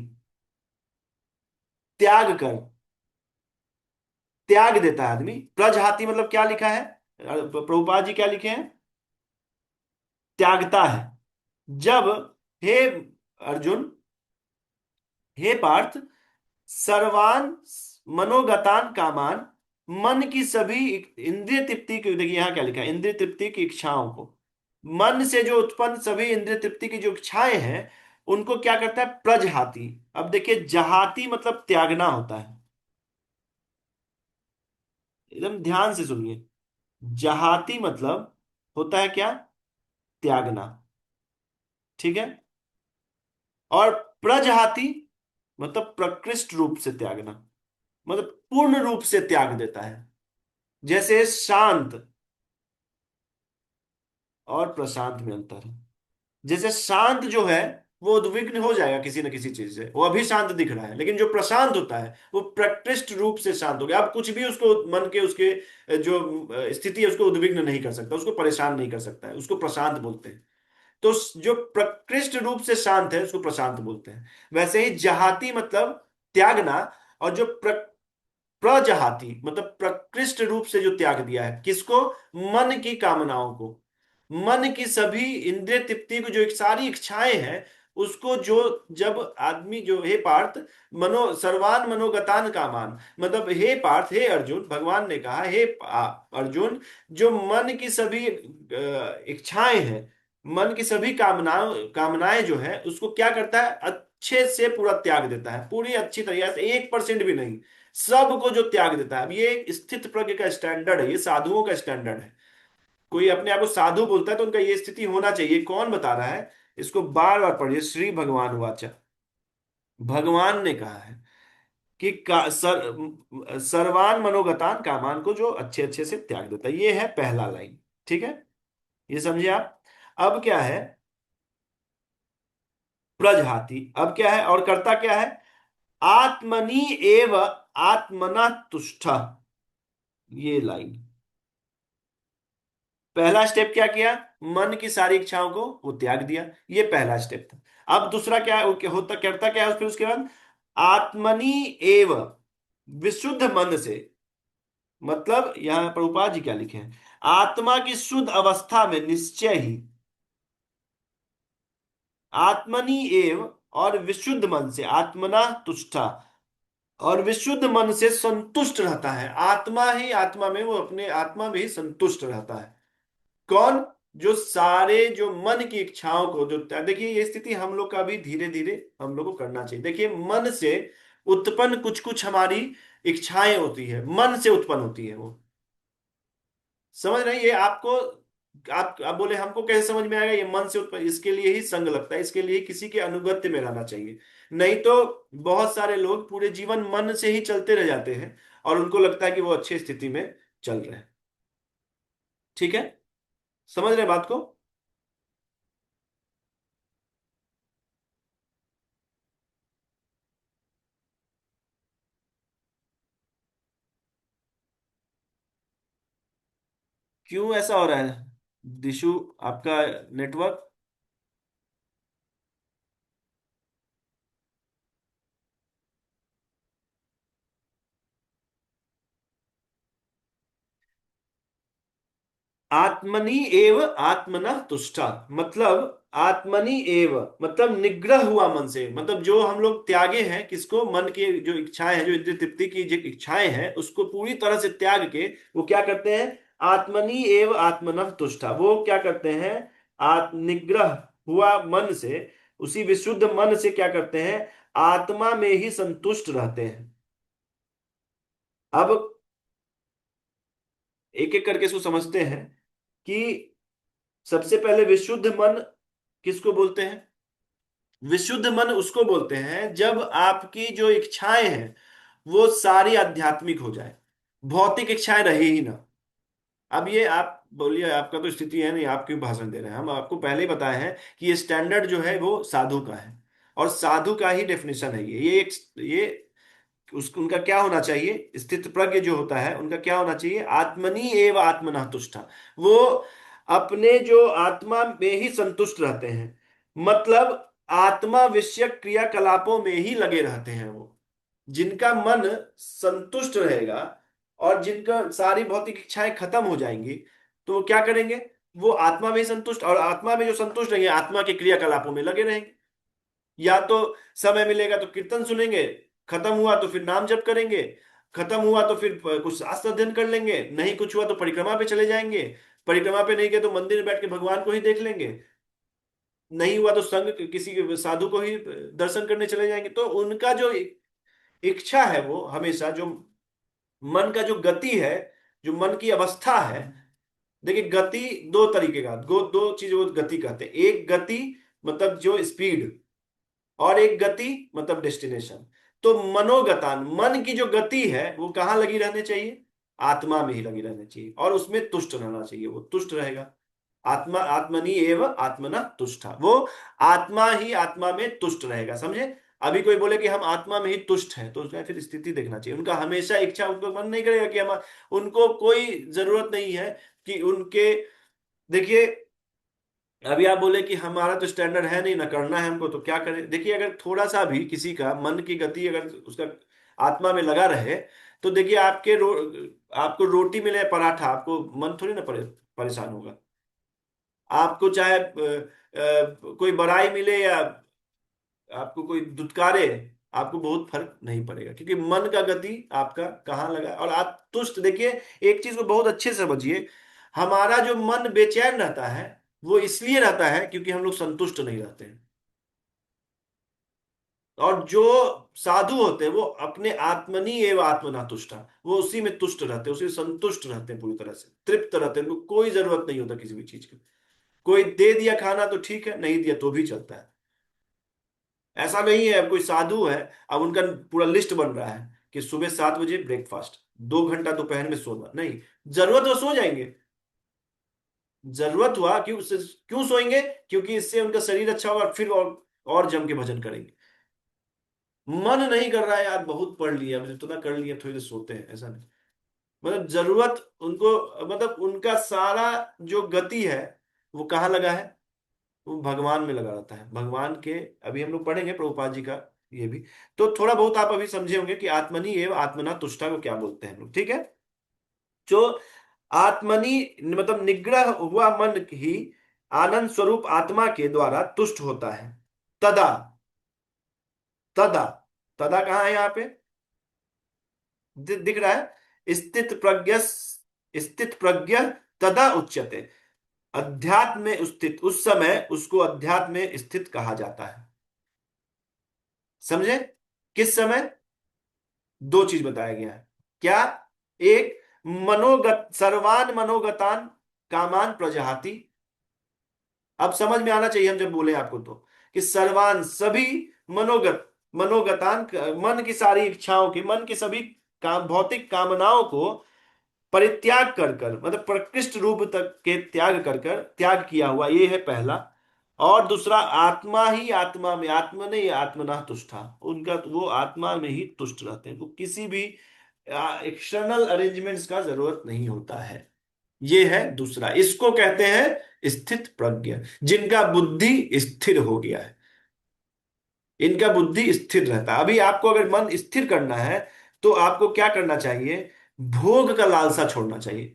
[SPEAKER 1] त्याग कर, त्याग देता है आदमी। प्रजहाति मतलब क्या लिखा है, प्रभुपाद जी क्या लिखे हैं? त्यागता है। जब, हे अर्जुन, हे पार्थ, सर्वान मनोगतान कामान, मन की सभी इंद्रिय तृप्ति की, देखिए यहां क्या लिखा है, इंद्रिय तृप्ति की इच्छाओं को, मन से जो उत्पन्न सभी इंद्रिय तृप्ति की जो इच्छाएं हैं उनको क्या करता है, प्रजहाति। अब देखिए, जहाती मतलब त्यागना होता है, एकदम ध्यान से सुनिए। जहाती मतलब होता है क्या, त्यागना, ठीक है। और प्रजहाति मतलब प्रकृष्ट रूप से त्यागना, मतलब पूर्ण रूप से त्याग देता है। जैसे शांत और प्रशांत में अंतर है। जैसे शांत जो है वो उद्विग्न हो जाएगा किसी न किसी चीज से, वो अभी शांत दिख रहा है, लेकिन जो प्रशांत होता है वो प्रकृष्ट रूप से शांत हो गया। अब कुछ भी उसको, मन के उसके जो स्थिति है उसको उद्विग्न नहीं कर सकता, उसको परेशान नहीं कर सकता है, उसको प्रशांत बोलते हैं। तो जो प्रकृष्ट रूप से शांत है उसको प्रशांत बोलते हैं। वैसे ही जहाती मतलब त्यागना, और जो प्रजहाति मतलब प्रकृष्ट रूप से जो त्याग दिया है, किसको, मन की कामनाओं को, मन की सभी इंद्रिय तृप्ति को, जो एक सारी इच्छाएं हैं उसको, जो जब आदमी जो, हे पार्थ, सर्वान मनोगतान कामान, मतलब हे पार्थ, हे अर्जुन, भगवान ने कहा, हे अर्जुन, जो मन की सभी इच्छाएं हैं, मन की सभी कामनाएं जो है उसको क्या करता है, अच्छे से पूरा त्याग देता है, पूरी अच्छी तरीके से, 1% भी नहीं, सबको जो त्याग देता है। अब ये स्थित प्रज्ञ का स्टैंडर्ड है, ये साधुओं का स्टैंडर्ड है। कोई अपने आप को साधु बोलता है तो उनका ये स्थिति होना चाहिए। कौन बता रहा है इसको, बार बार पढ़िए, श्री भगवान वाचा, भगवान ने कहा है कि सर्वान मनोगतान कामान को जो अच्छे अच्छे से त्याग देता है, ये है पहला लाइन, ठीक है, ये समझिए आप। अब क्या है, प्रजहाति, अब क्या है और करता क्या है, आत्मनि एव आत्मना तुष्ट, ये लाइन, पहला स्टेप क्या किया, मन की सारी इच्छाओं को वो त्याग दिया, ये पहला स्टेप था। अब दूसरा क्या होता, करता क्या है फिर उसके बाद, आत्मनि एव, विशुद्ध मन से, मतलब यहां प्रभुपाद जी क्या लिखे हैं, आत्मा की शुद्ध अवस्था में निश्चय ही, आत्मनि एव, और विशुद्ध मन से, आत्मना तुष्टा, और विशुद्ध मन से संतुष्ट रहता है, आत्मा ही आत्मा में, वो अपने आत्मा में ही संतुष्ट रहता है। कौन, जो सारे जो मन की इच्छाओं को जो, देखिए ये स्थिति हम लोग का भी धीरे धीरे हम लोग को करना चाहिए। देखिए मन से उत्पन्न कुछ कुछ हमारी इच्छाएं होती है, मन से उत्पन्न होती है वो, समझ रहे हैं? ये आपको आप बोले हमको कैसे समझ में आएगा, ये मन से उत्पन्न, इसके लिए ही संग लगता है, इसके लिए ही किसी के अनुगत्य में रहना चाहिए। नहीं तो बहुत सारे लोग पूरे जीवन मन से ही चलते रह जाते हैं और उनको लगता है कि वो अच्छी स्थिति में चल रहे हैं। ठीक है, समझ रहे बात को? क्यों ऐसा हो रहा है दिशु, आपका नेटवर्क? आत्मनि एव आत्मनः तुष्टा, मतलब आत्मनि एव मतलब निग्रह हुआ मन से, मतलब जो हम लोग त्यागे हैं, किसको? मन की जो इच्छाएं हैं, जो इंद्रिय तृप्ति की जो इच्छाएं हैं, उसको पूरी तरह से त्याग के वो क्या करते हैं? आत्मनि एव आत्मनः तुष्टा, वो क्या करते हैं? आत्म निग्रह हुआ मन से, उसी विशुद्ध मन से क्या करते हैं? आत्मा में ही संतुष्ट रहते हैं। अब एक एक करके इसको समझते हैं कि सबसे पहले विशुद्ध मन किसको बोलते हैं? विशुद्ध मन उसको बोलते हैं जब आपकी जो इच्छाएं हैं वो सारी आध्यात्मिक हो जाए, भौतिक इच्छाएं रहे ही ना। अब ये आप बोलिए, आपका तो स्थिति है नहीं, आप क्यों भाषण दे रहे हैं? हम आपको पहले ही बताए हैं कि ये स्टैंडर्ड जो है वो साधु का है, और साधु का ही डेफिनेशन है ये उनका क्या होना चाहिए? स्थित प्रज्ञ जो होता है उनका क्या होना चाहिए? आत्मनि एव आत्मनः तुष्टा, वो अपने जो आत्मा में ही संतुष्ट रहते हैं, मतलब आत्मा विषयक क्रियाकलापों में ही लगे रहते हैं। वो जिनका मन संतुष्ट रहेगा और जिनका सारी भौतिक इच्छाएं खत्म हो जाएंगी, तो वो क्या करेंगे? वो आत्मा में ही संतुष्ट, और आत्मा में जो संतुष्ट रहेंगे आत्मा के क्रियाकलापों में लगे रहेंगे। या तो समय मिलेगा तो कीर्तन सुनेंगे, खत्म हुआ तो फिर नाम जप करेंगे, खत्म हुआ तो फिर कुछ शास्त्र अध्ययन कर लेंगे, नहीं कुछ हुआ तो परिक्रमा पे चले जाएंगे, परिक्रमा पे नहीं गए तो मंदिर में बैठ के भगवान को ही देख लेंगे, नहीं हुआ तो संग किसी के साधु को ही दर्शन करने चले जाएंगे। तो उनका जो इच्छा है वो हमेशा जो मन का जो गति है, जो मन की अवस्था है, देखिए गति दो तरीके का, दो चीजों को गति कहते हैं। एक गति मतलब जो स्पीड, और एक गति मतलब डेस्टिनेशन। तो मनोगतान, मन की जो गति है वो कहाँ लगी रहनी चाहिए? आत्मा में ही लगी रहनी चाहिए, और उसमें तुष्ट रहना चाहिए, वो तुष्ट रहेगा। आत्मा आत्मनि एव आत्मना तुष्टा, वो आत्मा ही आत्मा में तुष्ट रहेगा, समझे? अभी कोई बोले कि हम आत्मा में ही तुष्ट हैं, तो उसमें फिर स्थिति देखना चाहिए। उनका हमेशा इच्छा, उनको मन नहीं करेगा कि हम, उनको कोई जरूरत नहीं है कि उनके, देखिए अभी आप बोले कि हमारा तो स्टैंडर्ड है नहीं ना, करना है हमको तो क्या करें? देखिए अगर थोड़ा सा भी किसी का मन की गति अगर उसका आत्मा में लगा रहे, तो देखिए आपको रोटी मिले पराठा, आपको मन थोड़ी ना परेशान होगा। आपको चाहे कोई बड़ाई मिले या आपको कोई दुत्कारे, आपको बहुत फर्क नहीं पड़ेगा, क्योंकि मन का गति आपका कहाँ लगा है और आप तुष्ट। देखिए एक चीज को बहुत अच्छे से समझिए, हमारा जो मन बेचैन रहता है वो इसलिए रहता है क्योंकि हम लोग संतुष्ट नहीं रहते हैं। और जो साधु होते हैं वो अपने आत्मनि एवं आत्मना तुष्टा, वो उसी में तुष्ट रहते हैं, उसी में संतुष्ट रहते हैं, पूरी तरह से तृप्त रहते हैं, उनको कोई जरूरत नहीं होता किसी भी चीज की। कोई दे दिया खाना तो ठीक है, नहीं दिया तो भी चलता है। ऐसा नहीं है अब कोई साधु है, अब उनका पूरा लिस्ट बन रहा है कि सुबह 7 बजे ब्रेकफास्ट, 2 घंटा दोपहर में सोना, नहीं, जरूरत हो सो जाएंगे, जरूरत हुआ क्यों क्यों सोएंगे? क्योंकि इससे उनका शरीर अच्छा होगा, फिर और जम के भजन करेंगे। मन नहीं कर रहा है यार, बहुत पढ़ लिया, मतलब इतना कर लिया, थोड़ी देर सोते हैं, ऐसा नहीं। मतलब जरूरत उनको, मतलब उनका सारा जो गति है वो कहाँ लगा है? वो भगवान में लगा रहता है, भगवान के। अभी हम लोग पढ़ेंगे प्रभुपाद जी का ये भी, तो थोड़ा बहुत आप अभी समझे होंगे कि आत्मनि एवं आत्मना तुष्टा को क्या बोलते हैं हम लोग, ठीक है? जो आत्मनि मतलब निग्रह हुआ मन ही आनंद स्वरूप आत्मा के द्वारा तुष्ट होता है। तदा, तदा, तदा कहाँ है यहाँ पे? दिख रहा है, स्थित प्रज्ञ तदा उच्यते, अध्यात्म में स्थित, उस समय उसको अध्यात्म में स्थित कहा जाता है। समझे? किस समय? दो चीज बताया गया है, क्या? एक, मनोगत सर्वान मनोगतान कामान प्रजहाति। अब समझ में आना चाहिए हम जब बोले आपको तो, कि सर्वान सभी, मनोगत, मनोगतान, मन की सारी इच्छाओं की, मन की सभी काम, भौतिक कामनाओं को परित्याग कर कर, मतलब प्रकृष्ट रूप तक के त्याग कर कर, त्याग किया हुआ, ये है पहला। और दूसरा, आत्मा ही आत्मा में, आत्मा ने आत्मना तुष्टा, उनका वो आत्मा में ही तुष्ट रहते हैं, वो किसी भी एक्सटर्नल अरेंजमेंट्स का जरूरत नहीं होता है। ये है दूसरा, इसको कहते हैं स्थित प्रज्ञ, जिनका बुद्धि स्थिर हो गया है, इनका बुद्धि स्थिर रहता है। अभी आपको अगर मन स्थिर करना है तो आपको क्या करना चाहिए? भोग का लालसा छोड़ना चाहिए।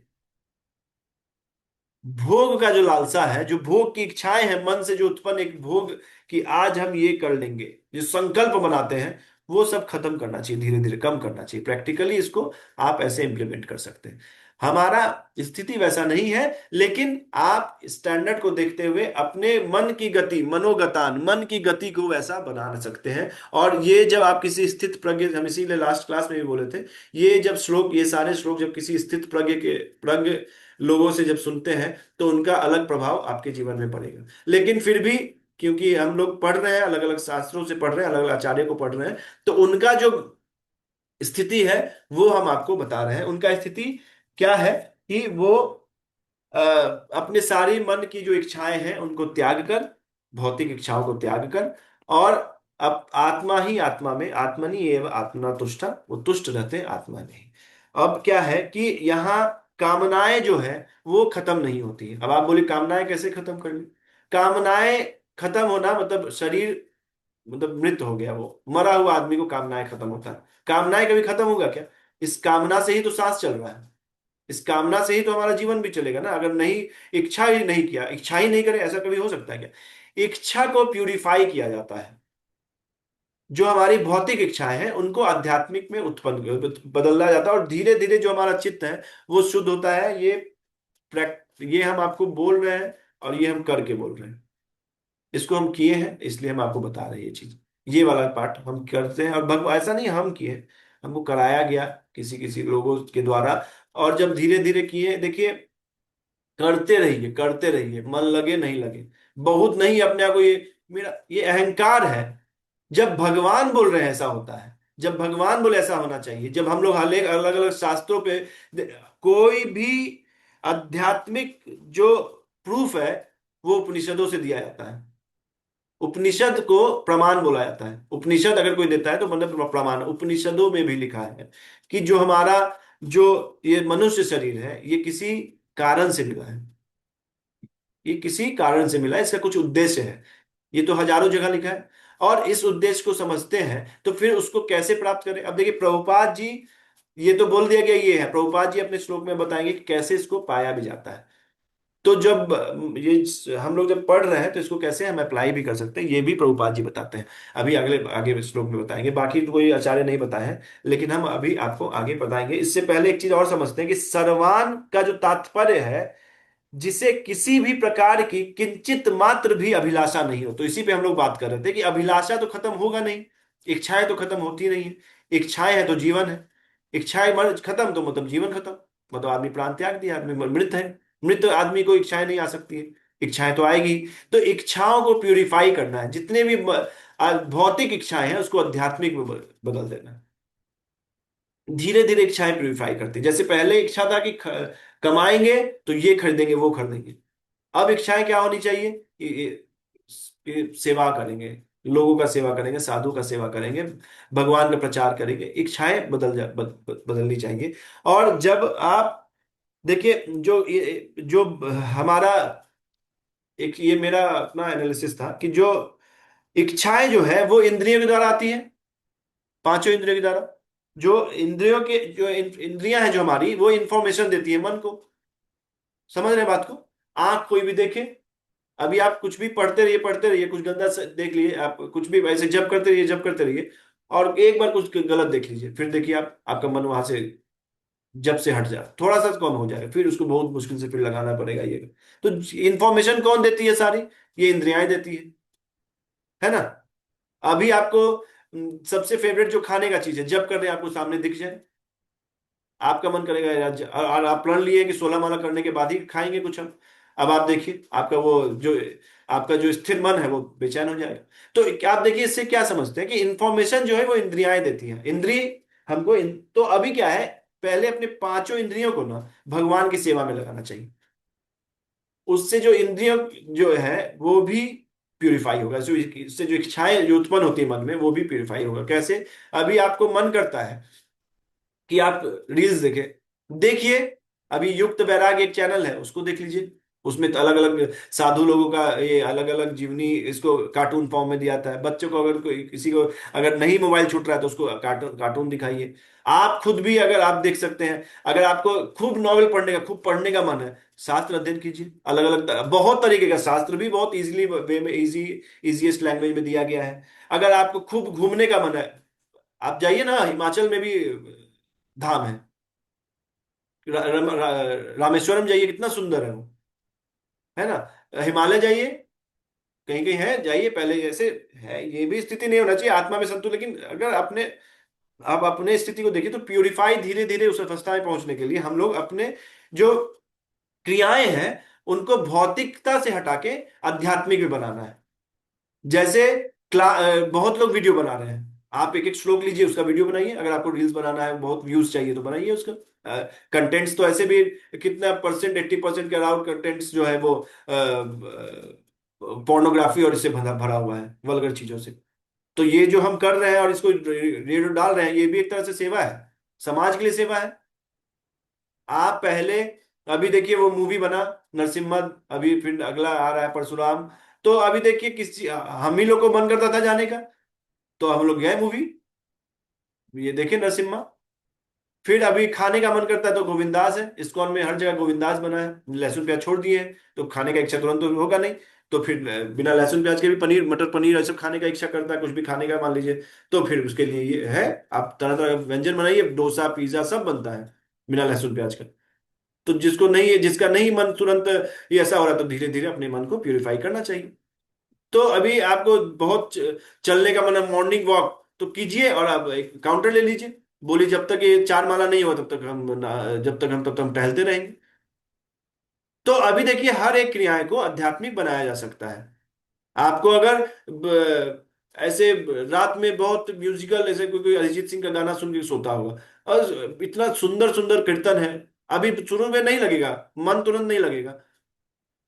[SPEAKER 1] भोग का जो लालसा है, जो भोग की इच्छाएं हैं, मन से जो उत्पन्न एक भोग, कि आज हम ये कर लेंगे, जो संकल्प बनाते हैं, वो सब खत्म करना चाहिए, धीरे धीरे कम करना चाहिए। प्रैक्टिकली इसको आप ऐसे इंप्लीमेंट कर सकते हैं। हमारा स्थिति वैसा नहीं है, लेकिन आप स्टैंडर्ड को देखते हुए अपने मन की गति, मनोगतान, मन की गति को वैसा बना सकते हैं। और ये जब आप किसी स्थित प्रज्ञ, हम इसीलिए लास्ट क्लास में भी बोले थे, ये जब श्लोक, ये सारे श्लोक जब किसी स्थित प्रज्ञ लोगों से जब सुनते हैं तो उनका अलग प्रभाव आपके जीवन में पड़ेगा। लेकिन फिर भी, क्योंकि हम लोग पढ़ रहे हैं, अलग अलग शास्त्रों से पढ़ रहे हैं, अलग अलग आचार्य को पढ़ रहे हैं, तो उनका जो स्थिति है वो हम आपको बता रहे हैं। उनका स्थिति क्या है? कि वो अपने सारी मन की जो इच्छाएं हैं उनको त्याग कर, भौतिक इच्छाओं को त्याग कर, और अब आत्मा ही आत्मा में, आत्मनि एवं आत्मना तुष्टा, वो तुष्ट रहते हैं आत्मा में ही। अब क्या है कि यहाँ कामनाएं जो है वो खत्म नहीं होती है। अब आप बोले कामनाएं कैसे खत्म करनी? कामनाएं खत्म होना मतलब शरीर, मतलब मृत हो गया, वो मरा हुआ आदमी को कामनाएं खत्म होता है। कामनाएं कभी खत्म होगा क्या? इस कामना से ही तो सांस चल रहा है, इस कामना से ही तो हमारा जीवन भी चलेगा ना। अगर नहीं, इच्छा ही नहीं किया, इच्छा ही नहीं करे, ऐसा कभी हो सकता है क्या? इच्छा को प्यूरिफाई किया जाता है। जो हमारी भौतिक इच्छाएं हैं उनको आध्यात्मिक में उत्पन्न बदला जाता है, और धीरे धीरे जो हमारा चित्त है वो शुद्ध होता है। ये हम आपको बोल रहे हैं, और ये हम करके बोल रहे हैं, इसको हम किए हैं, इसलिए हम आपको बता रहे हैं ये चीज। ये वाला पार्ट हम करते हैं, और भगवान, ऐसा नहीं हम किए, हमको कराया गया किसी किसी लोगों के द्वारा। और जब धीरे धीरे किए, देखिए, करते रहिए, करते रहिए, मन लगे नहीं लगे, बहुत नहीं अपने आप को, ये मेरा ये अहंकार है। जब भगवान बोल रहे हैं ऐसा होता है, जब भगवान बोले ऐसा होना चाहिए। जब हम लोग अलग अलग अलग शास्त्रों पे कोई भी आध्यात्मिक जो प्रूफ है वो उपनिषदों से दिया जाता है। उपनिषद को प्रमाण बोला जाता है। उपनिषद अगर कोई देता है तो मतलब प्रमाण। उपनिषदों में भी लिखा है कि जो हमारा, जो ये मनुष्य शरीर है, ये किसी कारण से मिला है, ये किसी कारण से मिला है, इसका कुछ उद्देश्य है। ये तो हजारों जगह लिखा है। और इस उद्देश्य को समझते हैं तो फिर उसको कैसे प्राप्त करें? अब देखिए, प्रभुपाद जी, ये तो बोल दिया गया ये है, प्रभुपाद जी अपने श्लोक में बताएंगे कि कैसे इसको पाया भी जाता है। तो जब ये हम लोग जब पढ़ रहे हैं तो इसको कैसे हम अप्लाई भी कर सकते हैं, ये भी प्रभुपाद जी बताते हैं। अभी अगले आगे श्लोक में बताएंगे, बाकी तो कोई आचार्य नहीं बताए हैं, लेकिन हम अभी आपको आगे बताएंगे। इससे पहले एक चीज और समझते हैं कि सर्वान का जो तात्पर्य है, जिसे किसी भी प्रकार की किंचित मात्र भी अभिलाषा नहीं हो। तो इसी पे हम लोग बात कर रहे थे कि अभिलाषा तो खत्म होगा नहीं, इच्छाएं तो खत्म होती नहीं है। इच्छाएं है तो जीवन है, इच्छाएं मर खत्म तो मतलब जीवन खत्म, मतलब आदमी प्राण त्याग दिया, आदमी मृत है। मृत आदमी को इच्छाएं नहीं आ सकती है, इच्छाएं तो आएगी। तो इच्छाओं को प्यूरिफाई करना है, जितने भी भौतिक इच्छाएं हैं उसको आध्यात्मिक में बदल देना है। धीरे धीरे इच्छाएं प्यूरिफाई करती है। जैसे पहले इच्छा था कि कमाएंगे तो ये खरीदेंगे वो खरीदेंगे, अब इच्छाएं क्या होनी चाहिए? कि सेवा करेंगे, लोगों का सेवा करेंगे, साधु का सेवा करेंगे, भगवान का प्रचार करेंगे। इच्छाएं बदलनी चाहिए। और जब आप देखिए, जो हमारा एक, ये मेरा अपना एनालिसिस था कि जो इच्छाएं जो है वो इंद्रियों के द्वारा आती है, पांचों इंद्रियों के द्वारा। जो इंद्रियों के जो इंद्रियां हैं जो हमारी, वो इंफॉर्मेशन देती है मन को। समझ रहे हैं बात को? आंख कोई भी देखे, अभी आप कुछ भी पढ़ते रहिए, कुछ गंदा देख लिए, आप कुछ भी ऐसे जब करते रहिए, जब करते रहिए, और एक बार कुछ गलत देख लीजिए, फिर देखिए आप, आपका मन वहां से जब से हट जाए, थोड़ा सा कम हो जाएगा, फिर उसको बहुत मुश्किल से फिर लगाना पड़ेगा ये। तो इंफॉर्मेशन कौन देती है सारी? ये इंद्रियाएं देती है ना। अभी आपको सबसे फेवरेट जो खाने का चीज है, जब कर रहे हैं आपको सामने दिख जाए, आपका मन करेगा यार और आप प्रण लिए कि 16 माला करने के बाद ही खाएंगे कुछ हम। अब आप देखिए आपका वो जो आपका जो स्थिर मन है वो बेचैन हो जाएगा। तो क्या आप देखिए इससे क्या समझते हैं कि इंफॉर्मेशन जो है वो इंद्रियाएं देती हैं। इंद्रिय हमको तो अभी क्या है, पहले अपने पांचों इंद्रियों को ना भगवान की सेवा में लगाना चाहिए। उससे जो इंद्रिय जो है वो भी प्यूरिफाई होगा, जो इससे जो इच्छाएं जो उत्पन्न होती है मन में वो भी प्यूरिफाई होगा। कैसे? अभी आपको मन करता है कि आप रील्स देखें, देखिए। अभी युक्त वैराग एक चैनल है, उसको देख लीजिए। उसमें तो अलग अलग साधु लोगों का ये अलग अलग जीवनी इसको कार्टून फॉर्म में दिया जाता है। बच्चों को अगर कोई किसी को अगर नहीं मोबाइल छूट रहा है तो उसको कार्टून कार्टून दिखाइए। आप खुद भी अगर आप देख सकते हैं, अगर आपको खूब नॉवेल पढ़ने का खूब पढ़ने का मन है, शास्त्र अध्ययन कीजिए। अलग अलग बहुत तरीके का शास्त्र भी बहुत इजीली वे में इजीएस्ट लैंग्वेज में दिया गया है। अगर आपको खूब घूमने का मन है, आप जाइए ना, हिमाचल में भी धाम है। रामेश्वरम जाइए, कितना सुंदर है वो, है ना। हिमालय जाइए, कहीं कहीं है, जाइए। पहले जैसे है ये भी स्थिति नहीं होना चाहिए, आत्मा में संतुलन। लेकिन अगर अपने आप अपने स्थिति को देखिए तो प्यूरिफाई धीरे धीरे उस अवस्था में पहुंचने के लिए हम लोग अपने जो क्रियाएं हैं उनको भौतिकता से हटा के आध्यात्मिक में बनाना है। जैसे बहुत लोग वीडियो बना रहे हैं, आप एक एक श्लोक लीजिए उसका वीडियो बनाइए। अगर आपको रील्स बनाना है, बहुत व्यूज चाहिए, तो बनाइए उसका। कंटेंट्स तो ऐसे भी कितना परसेंट, 80% के अराउंड कंटेंट्स जो है वो पोर्नोग्राफी और इससे भरा भरा हुआ है, वल्गर चीजों से। तो ये जो हम कर रहे हैं और इसको रेडियो डाल रहे हैं, ये भी एक तरह से सेवा है, समाज के लिए सेवा है। आप पहले अभी देखिए वो मूवी बना नरसिम्हा, अभी फिर अगला आ रहा है परशुराम। तो अभी देखिए किसी हम ही लोग को मन करता था जाने का, तो हम लोग गए मूवी, ये देखे नरसिम्हा। फिर अभी खाने का मन करता है तो गोविंदास है, इस्कॉन में हर जगह गोविंदास बना है। लहसुन प्याज छोड़ दिए हैं तो खाने का इच्छा तुरंत तो होगा नहीं। तो फिर बिना लहसुन प्याज के भी पनीर मटर पनीर ये सब खाने का इच्छा करता है, कुछ भी खाने का मान लीजिए। तो फिर उसके लिए ये है, आप तरह तरह का व्यंजन बनाइए, डोसा पिज्जा सब बनता है बिना लहसुन प्याज का। तो जिसको नहीं है, जिसका नहीं मन तुरंत ये ऐसा हो रहा, तो धीरे धीरे अपने मन को प्यूरिफाई करना चाहिए। तो अभी आपको बहुत चलने का मन है, मॉर्निंग वॉक तो कीजिए, और आप एक काउंटर ले लीजिए। बोलिए जब तक ये 4 माला नहीं हुआ तब तक हम टहलते रहेंगे। तो अभी देखिए हर एक क्रियाएं को आध्यात्मिक बनाया जा सकता है। आपको अगर ऐसे रात में बहुत म्यूजिकल, ऐसे कोई कोई अरिजीत सिंह का गाना सुन के सोता होगा, और इतना सुंदर सुंदर कीर्तन है, अभी शुरू में नहीं लगेगा, मन तुरंत नहीं लगेगा,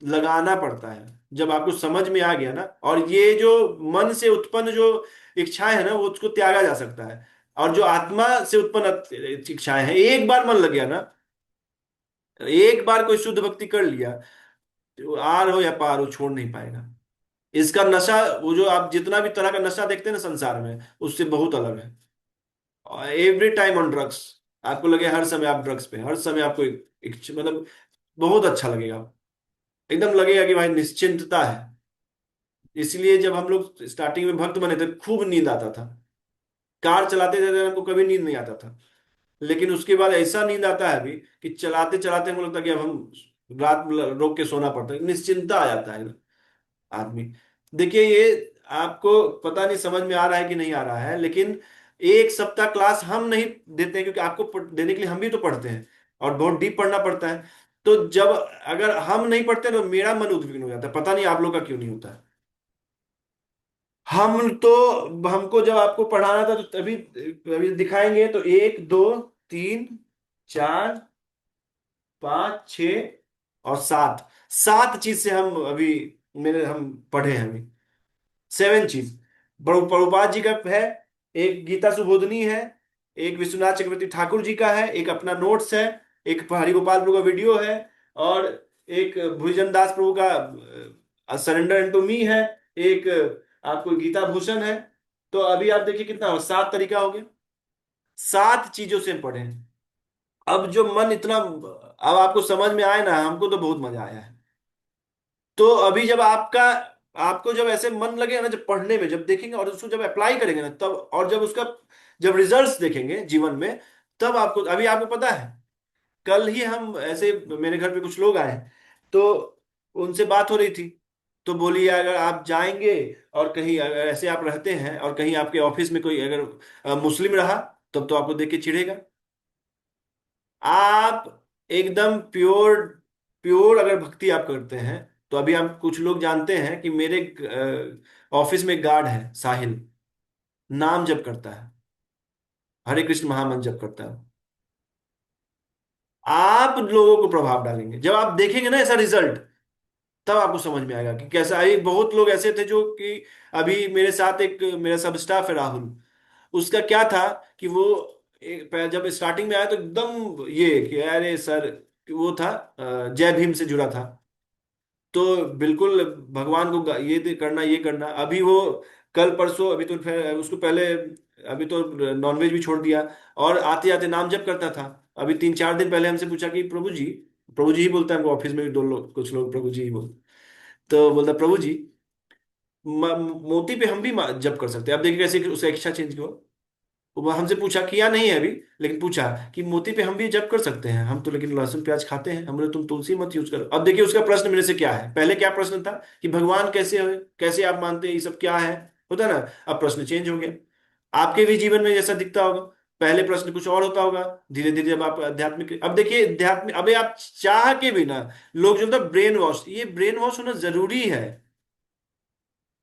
[SPEAKER 1] लगाना पड़ता है। जब आपको समझ में आ गया ना, और ये जो मन से उत्पन्न जो इच्छाएं है ना, वो उसको त्यागा जा सकता है। और जो आत्मा से उत्पन्न इच्छाएं हैं, एक बार मन लग गया ना, एक बार कोई शुद्ध भक्ति कर लिया, तो आर हो या पार हो छोड़ नहीं पाएगा। इसका नशा, वो जो आप जितना भी तरह का नशा देखते हैं ना संसार में, उससे बहुत अलग है। एवरी टाइम ऑन ड्रग्स, आपको लगे हर समय आप ड्रग्स पे, हर समय आपको मतलब बहुत अच्छा लगेगा, एकदम लगेगा कि भाई निश्चिंतता है। इसलिए जब हम लोग स्टार्टिंग में भक्त बने थे, खूब नींद आता था। कार चलाते थे तो हमको कभी नींद नहीं आता था। लेकिन उसके बाद ऐसा नींद आता है अभी कि चलाते चलाते हमको लगता है कि अब हम रात रोक के सोना पड़ता है, निश्चिंता आ जाता है आदमी। देखिए ये आपको पता नहीं समझ में आ रहा है कि नहीं आ रहा है, लेकिन एक सप्ताह क्लास हम नहीं देते हैं, क्योंकि आपको देने के लिए हम भी तो पढ़ते हैं, और बहुत डीप पढ़ना पड़ता है। तो जब अगर हम नहीं पढ़ते तो मेरा मन उद्विग्न हो जाता है, पता नहीं आप लोग का क्यों नहीं होता है। हम तो हमको जब आपको पढ़ाना था तो तभी अभी दिखाएंगे तो 1 2 3 4 5 6 और 7, 7 चीज से हम अभी मेरे हम पढ़े हैं अभी। 7 चीज प्रभुपाद जी का है, एक गीता सुबोधनी है, एक विश्वनाथ चक्रवर्ती ठाकुर जी का है, एक अपना नोट्स है, एक हरिगोपाल प्रभु का वीडियो है, और एक भुजन दास प्रभु का सरेंडर एंड टू मी है, एक आपको गीता भूषण है। तो अभी आप देखिए कितना हो, 7 तरीका हो गया। 7 चीजों से हम पढ़े हैं। अब जो मन इतना, अब आपको समझ में आए ना, हमको तो बहुत मजा आया है। तो अभी जब आपको जब ऐसे मन लगे ना, जब पढ़ने में जब देखेंगे और उसको जब अप्लाई करेंगे ना, तब, और जब उसका जब रिजल्ट्स देखेंगे जीवन में, तब आपको, अभी आपको पता है, कल ही हम ऐसे मेरे घर पे कुछ लोग आए, तो उनसे बात हो रही थी। तो बोली अगर आप जाएंगे और कहीं अगर ऐसे आप रहते हैं और कहीं आपके ऑफिस में कोई अगर मुस्लिम रहा, तब तो आपको देख के चिढ़ेगा। आप एकदम प्योर प्योर अगर भक्ति आप करते हैं, तो अभी आप कुछ लोग जानते हैं कि मेरे ऑफिस में गार्ड है साहिल, नाम जप करता है, हरे कृष्ण महामंत्र जप करता है। आप लोगों को प्रभाव डालेंगे, जब आप देखेंगे ना ऐसा रिजल्ट, तब आपको समझ में आएगा कि कैसा। अभी बहुत लोग ऐसे थे जो कि, अभी मेरे साथ एक मेरा सब स्टाफ है राहुल, उसका क्या था कि वो जब स्टार्टिंग में आया तो एकदम ये कि अरे सर, वो था जय भीम से जुड़ा था, तो बिल्कुल भगवान को करना ये करना। अभी वो कल परसों, अभी तो फिर उसको पहले, अभी तो नॉनवेज भी छोड़ दिया, और आते आते नाम जप करता था। अभी 3-4 दिन पहले हमसे पूछा कि प्रभु जी, प्रभु जी ही बोलता है, हमको ऑफिस में भी दो लोग, कुछ लोग प्रभु जी ही बोलते, तो बोलता प्रभु जी, मोती पे हम भी जप कर सकते हैं। अब देखिए कैसे कि उसका इच्छा चेंज हुआ। वो हमसे पूछा, किया नहीं है अभी, लेकिन पूछा कि मोती पे हम भी जप कर सकते हैं, हम तो लेकिन लहसुन प्याज खाते हैं। हमने, तुम तुलसी मत यूज करो। अब देखिए उसका प्रश्न मेरे से क्या है, पहले क्या प्रश्न था कि भगवान कैसे है, कैसे आप मानते हैं, ये सब क्या है, होता है ना। अब प्रश्न चेंज हो गया। आपके भी जीवन में जैसा दिखता होगा, पहले प्रश्न कुछ और होता होगा, धीरे धीरे जब आप आध्यात्मिक, अब देखिए अध्यात्म, अबे आप चाह के भी ना, लोग जो होता ब्रेन वॉश, ये ब्रेन वॉश होना जरूरी है।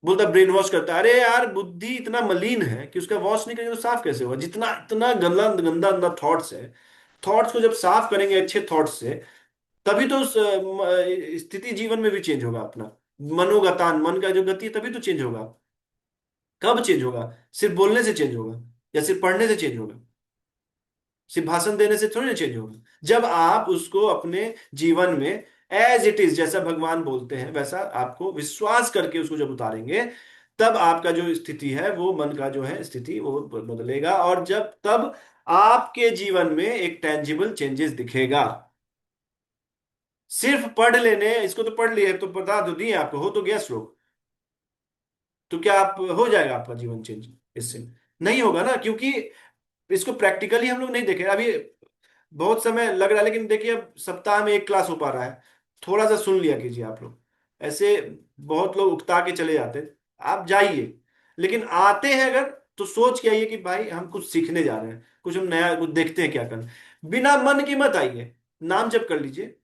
[SPEAKER 1] बोलता ब्रेन वॉश करता है, अरे यार बुद्धि इतना मलिन है कि उसका वॉश नहीं करेंगे तो साफ कैसे होगा। जितना इतना गंदा गंदा गंदा थॉट्स है, थॉट्स को जब साफ करेंगे अच्छे थॉट्स से, तभी तो उस स्थिति जीवन में भी चेंज होगा अपना। मनोगतान, मन का जो गति है, तभी तो चेंज होगा। कब चेंज होगा? सिर्फ बोलने से चेंज होगा, या सिर्फ पढ़ने से चेंज होगा, सिर्फ भाषण देने से थोड़ी ना चेंज होगा। जब आप उसको अपने जीवन में एज इट इज, जैसा भगवान बोलते हैं वैसा आपको विश्वास करके उसको जब उतारेंगे, तब आपका जो स्थिति है, वो मन का जो है स्थिति, वो बदलेगा। और जब तब आपके जीवन में एक टेंजिबल चेंजेस दिखेगा। सिर्फ पढ़ लेने, इसको तो पढ़ लिए तो बता दो दिए आपको, हो तो गया श्लोक, तो क्या आप हो जाएगा आपका जीवन चेंज इससे? नहीं होगा ना, क्योंकि इसको प्रैक्टिकली हम लोग नहीं देखे अभी। बहुत समय लग रहा है, लेकिन देखिए अब सप्ताह में एक क्लास हो पा रहा है। थोड़ा सा सुन लिया कीजिए आप लोग, ऐसे बहुत लोग उकता के चले जाते हैं। आप जाइए, लेकिन आते हैं अगर, तो सोच के आइए कि भाई हम कुछ सीखने जा रहे हैं, कुछ हम नया कुछ देखते हैं क्या करना। बिना मन की मत आइए, नाम जप कर लीजिए।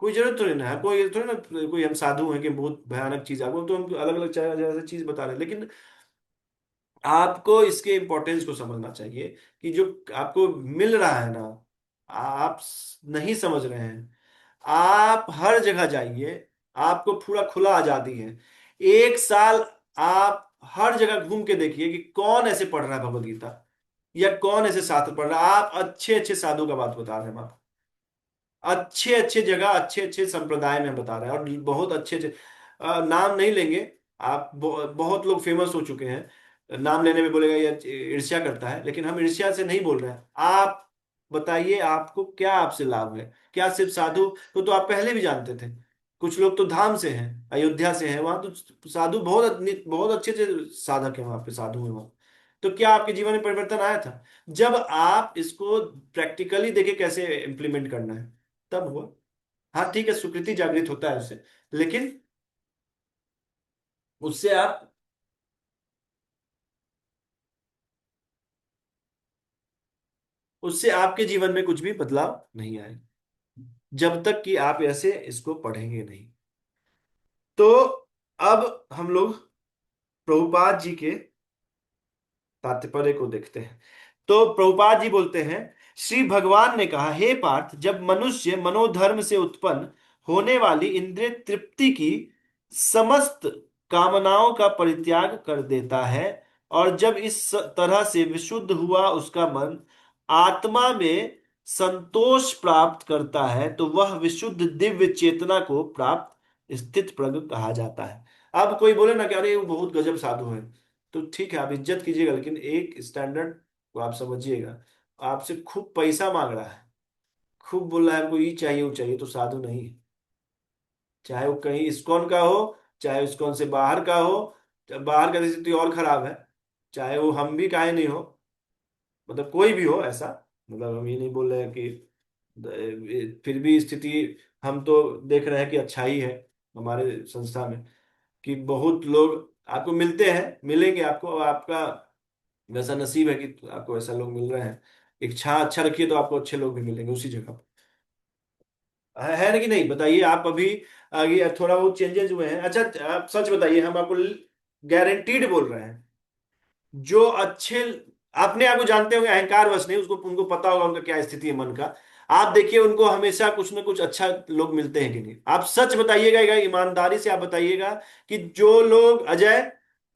[SPEAKER 1] कोई जरूरत थोड़ी ना है, कोई थोड़ी ना, कोई हम साधु हैं कि बहुत भयानक चीज आपको, तो हम अलग अलग चीज बता रहे हैं। लेकिन आपको इसके इम्पोर्टेंस को समझना चाहिए कि जो आपको मिल रहा है ना, आप नहीं समझ रहे हैं। आप हर जगह जाइए, आपको पूरा खुला आजादी है। 1 साल आप हर जगह घूम के देखिए कि कौन ऐसे पढ़ रहा है भगवत गीता, या कौन ऐसे शास्त्र पढ़ रहा है। आप अच्छे अच्छे साधु का बात बता रहे हैं, आप अच्छे अच्छे जगह, अच्छे अच्छे संप्रदाय में बता रहे हैं, और बहुत अच्छे अच्छे नाम नहीं लेंगे। आप बहुत लोग फेमस हो चुके हैं, नाम लेने में बोलेगा ये ईर्ष्या करता है, लेकिन हम ईर्ष्या से नहीं बोल रहे हैं। आप बताइए आपको क्या आपसे लाभ है? क्या सिर्फ साधु तो आप पहले भी जानते थे। कुछ लोग तो धाम से हैं, अयोध्या से हैं, वहां तो साधु बहुत बहुत अच्छे अच्छे साधक हैं, वहां पे साधु हैं वहां। तो क्या आपके जीवन में परिवर्तन आया था? जब आप इसको प्रैक्टिकली देखे कैसे इंप्लीमेंट करना है, तब हुआ। हाँ ठीक है, सुकृति जागृत होता है उससे, लेकिन उससे आप, उससे आपके जीवन में कुछ भी बदलाव नहीं आएगा, जब तक कि आप ऐसे इसको पढ़ेंगे नहीं। तो अब हम लोग प्रभुपाद जी के तात्पर्य को देखते हैं। तो प्रभुपाद जी बोलते हैं, श्री भगवान ने कहा, हे पार्थ, जब मनुष्य मनोधर्म से उत्पन्न होने वाली इंद्रिय तृप्ति की समस्त कामनाओं का परित्याग कर देता है, और जब इस तरह से विशुद्ध हुआ उसका मन आत्मा में संतोष प्राप्त करता है, तो वह विशुद्ध दिव्य चेतना को प्राप्त स्थित प्रज्ञ कहा जाता है। अब कोई बोले ना कि अरे वो बहुत गजब साधु है, तो ठीक है आप इज्जत कीजिएगा, लेकिन एक स्टैंडर्ड को आप समझिएगा। आपसे खूब पैसा मांग रहा है, खूब बोल रहा है हमको ये चाहिए वो चाहिए, तो साधु नहीं है। चाहे वो कहीं इस्कॉन का हो, चाहे इस्कॉन से बाहर का हो, बाहर का स्थिति और खराब है, चाहे वो हम भी काहे नहीं हो, मतलब कोई भी हो ऐसा। मतलब हम ये नहीं बोल रहे हैं कि फिर भी स्थिति, हम तो देख रहे हैं कि अच्छा ही है हमारे संस्था में, कि बहुत लोग आपको मिलते हैं, मिलेंगे आपको, आपका वैसा नसीब है कि आपको ऐसा लोग मिल रहे हैं। इच्छा अच्छा रखिए तो आपको अच्छे लोग भी मिलेंगे उसी जगह पर। है ना कि नहीं, बताइए आप अभी आगे थोड़ा बहुत चेंजेस हुए हैं। अच्छा, आप सच बताइए, हम आपको गारंटीड बोल रहे हैं, जो अच्छे, अपने आप को जानते होंगे, अहंकार वश नहीं, उसको उनको पता होगा उनका क्या स्थिति है मन का। आप देखिए उनको हमेशा कुछ ना कुछ अच्छा लोग मिलते हैं कि नहीं, आप सच बताइएगा, ईमानदारी से आप बताइएगा कि जो लोग, अजय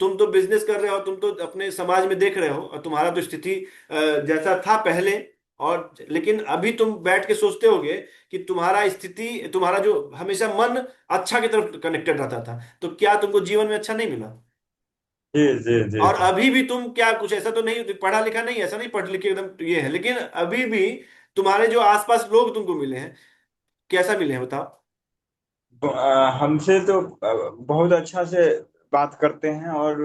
[SPEAKER 1] तुम तो बिजनेस कर रहे हो, तुम तो अपने समाज में देख रहे हो, और तुम्हारा तो स्थिति जैसा था पहले, और लेकिन अभी तुम बैठ के सोचते होगे कि तुम्हारा स्थिति, तुम्हारा जो हमेशा मन अच्छा की तरफ कनेक्टेड रहता था, तो क्या तुमको जीवन में अच्छा नहीं मिला?
[SPEAKER 2] जी जी जी
[SPEAKER 1] और
[SPEAKER 2] जी।
[SPEAKER 1] अभी भी तुम क्या, कुछ ऐसा तो नहीं पढ़ा लिखा नहीं, ऐसा नहीं पढ़ लिखे एकदम ये है, लेकिन अभी भी तुम्हारे जो आसपास लोग तुमको मिले हैं, कैसा मिले हैं बताओ?
[SPEAKER 2] हमसे तो बहुत अच्छा से बात करते हैं, और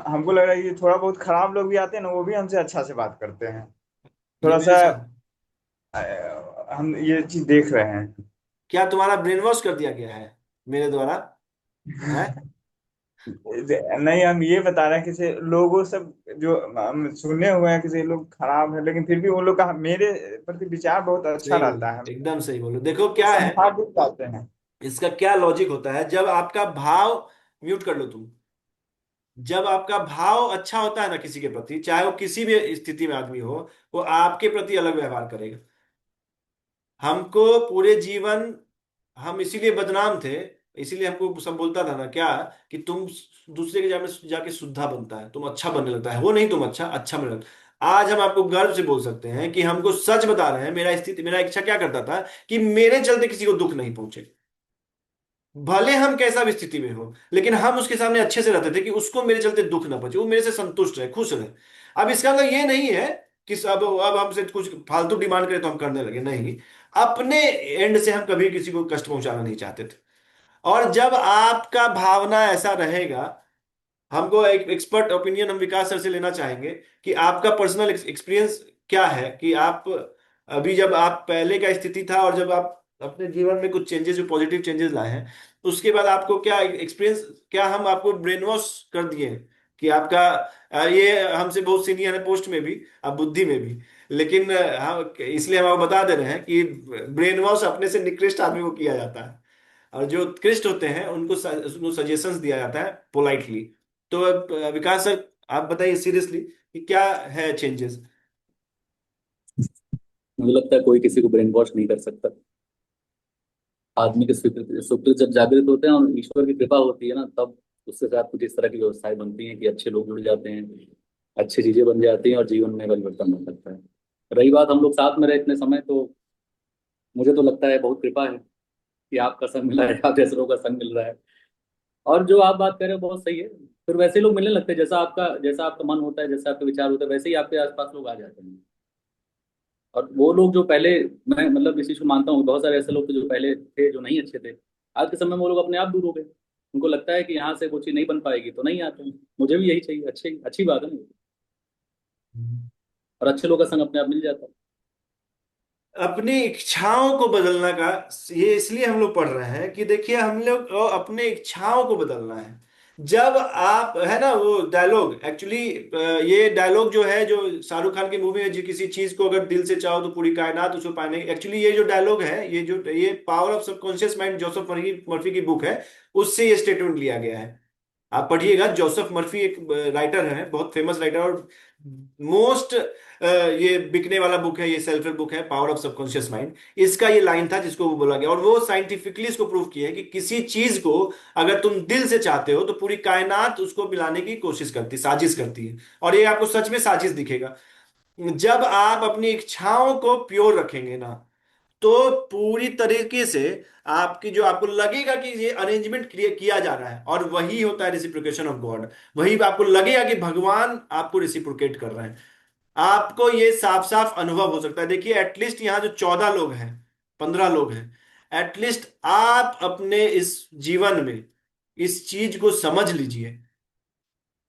[SPEAKER 2] हमको लग रहा है कि थोड़ा बहुत खराब लोग भी आते हैं ना, वो भी हमसे अच्छा से बात करते हैं।
[SPEAKER 1] ये
[SPEAKER 2] थोड़ा
[SPEAKER 1] भी
[SPEAKER 2] सा
[SPEAKER 1] अच्छा है।
[SPEAKER 2] हम ये चीज देख रहे हैं।
[SPEAKER 1] क्या तुम्हारा ब्रेन वॉश कर दिया गया है मेरे द्वारा? है?
[SPEAKER 2] नहीं, हम ये बता रहे हैं किसी लोगों सब जो हम सुने हुए हैं, किसी लोग खराब है, लेकिन फिर भी वो लोग का मेरे प्रति विचार बहुत अच्छा
[SPEAKER 1] सही
[SPEAKER 2] रहता है।
[SPEAKER 1] बोलो, एकदम सही बोलो। देखो
[SPEAKER 2] वो
[SPEAKER 1] क्या है,
[SPEAKER 2] समझा भी पाते हैं।
[SPEAKER 1] इसका क्या लॉजिक होता है, जब आपका भाव, म्यूट कर लो तुम, जब आपका भाव अच्छा होता है ना किसी के प्रति, चाहे वो किसी भी स्थिति में आदमी हो, वो आपके प्रति अलग व्यवहार करेगा। हमको पूरे जीवन, हम इसीलिए बदनाम थे, इसीलिए हमको सब बोलता था ना क्या, कि तुम दूसरे के जाके जाके शुद्धा बनता है, तुम अच्छा बनने लगता है, वो नहीं, तुम अच्छा अच्छा बनने लगता है। आज हम आपको गर्व से बोल सकते हैं कि हमको सच बता रहे हैं, मेरा स्थिति, मेरा इच्छा क्या करता था कि मेरे चलते किसी को दुख नहीं पहुंचे, भले हम कैसा भी स्थिति में हो, लेकिन हम उसके सामने अच्छे से रहते थे कि उसको मेरे चलते दुख ना पहुंचे, वो मेरे से संतुष्ट रहे, खुश रहे। अब इसका मतलब ये नहीं है कि अब हमसे कुछ फालतू डिमांड करे तो हम करने लगे, नहीं, अपने एंड से हम कभी किसी को कष्ट पहुंचाना नहीं चाहते थे। और जब आपका भावना ऐसा रहेगा, हमको एक एक्सपर्ट ओपिनियन हम विकास सर से लेना चाहेंगे कि आपका पर्सनल एक्सपीरियंस क्या है, कि आप अभी, जब आप पहले का स्थिति था और जब आप अपने जीवन में कुछ चेंजेस, जो पॉजिटिव चेंजेस लाए हैं, उसके बाद आपको क्या एक्सपीरियंस, क्या हम आपको ब्रेन वॉश कर दिए हैं कि आपका ये हमसे बहुत सीनियर है पोस्ट में भी, अब बुद्धि में भी, लेकिन हम इसलिए हम आपको बता दे रहे हैं कि ब्रेन वॉश अपने से निकृष्ट आदमी को किया जाता है, और जो उत्कृष्ट होते हैं उनको सजेशंस दिया जाता है पोलाइटली। तो विकास सर, आप बताइए सीरियसली कि क्या है चेंजेस?
[SPEAKER 5] मुझे लगता है कोई किसी को ब्रेन वॉश नहीं कर सकता। आदमी के सुकृत जब जागृत होते हैं और ईश्वर की कृपा होती है ना, तब उसके साथ कुछ इस तरह की व्यवस्थाएं बनती हैं कि अच्छे लोग जुड़ जाते हैं, अच्छी चीजें बन जाती हैं और जीवन में परिवर्तन हो सकता है। रही बात हम लोग साथ में रहे इतने समय, तो मुझे तो लगता है बहुत कृपा है कि आपका संग मिला है, आप जैसे लोगों का संग मिल रहा है। और जो आप बात कर रहे हो बहुत सही है। फिर वैसे लोग मिलने लगते हैं, जैसा आपका मन होता है, जैसा आपके विचार होते हैं, वैसे ही आपके आसपास लोग आ जाते हैं। और वो लोग जो पहले, मैं मतलब इस चीज को मानता हूँ, बहुत सारे ऐसे लोग थे जो पहले थे जो नहीं अच्छे थे, आज के समय में वो लोग अपने आप दूर हो गए। उनको लगता है कि यहाँ से वो चीज नहीं बन पाएगी तो नहीं आते हैं। मुझे भी यही चाहिए, अच्छी अच्छी बात है ना। और अच्छे लोगों का संग अपने आप मिल जाता है।
[SPEAKER 1] अपनी इच्छाओं को बदलना का, ये इसलिए हम लोग पढ़ रहे हैं कि देखिए हम लोग को अपने इच्छाओं को बदलना है। जब आप, है ना वो डायलॉग, एक्चुअली ये डायलॉग जो है, जो शाहरुख खान की मूवी में, जो किसी चीज को अगर दिल से चाहो तो पूरी कायनात उसको पाने, एक्चुअली ये जो डायलॉग है, ये power of subconscious mind, Joseph Murphy Murphy की बुक है, उससे ये स्टेटमेंट लिया गया है। आप पढ़िएगा, जोसेफ मर्फी एक राइटर है, बहुत फेमस राइटर, और मोस्ट ये बिकने वाला बुक है, ये सेल्फ हेल्प बुक है, पावर ऑफ सबकॉन्शियस माइंड। इसका ये लाइन था जिसको वो बोला गया, और वो साइंटिफिकली इसको प्रूव किया है कि किसी चीज को अगर तुम दिल से चाहते हो तो पूरी कायनात उसको मिलाने की कोशिश करती, साजिश करती है, और ये आपको सच में साजिश दिखेगा। जब आप अपनी इच्छाओं को प्योर रखेंगे ना, तो पूरी तरीके से आपकी, जो आपको लगेगा कि ये अरेंजमेंट किया जा रहा है, और वही होता है रिसिप्रोकेशन ऑफ गॉड। वही आपको लगेगा कि भगवान आपको रिसिप्रोकेट कर रहे हैं। आपको ये साफ साफ अनुभव हो सकता है। देखिए एटलीस्ट यहाँ जो 14 लोग हैं, 15 लोग हैं, एटलीस्ट आप अपने इस जीवन में इस चीज को समझ लीजिए,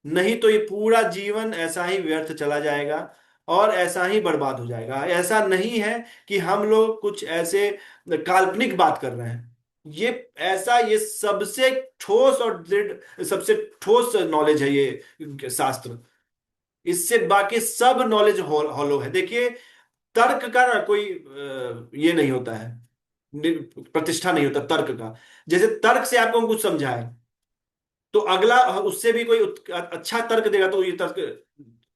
[SPEAKER 1] नहीं तो ये पूरा जीवन ऐसा ही व्यर्थ चला जाएगा और ऐसा ही बर्बाद हो जाएगा। ऐसा नहीं है कि हम लोग कुछ ऐसे काल्पनिक बात कर रहे हैं, ये ऐसा, ये सबसे ठोस और दृढ़, सबसे ठोस नॉलेज है ये शास्त्र। इससे बाकी सब नॉलेज हॉलो है। देखिए, तर्क का ना कोई ये नहीं होता है, प्रतिष्ठा नहीं होता तर्क का। जैसे तर्क से आपको हम कुछ समझाएं तो अगला उससे भी कोई अच्छा तर्क देगा तो ये तर्क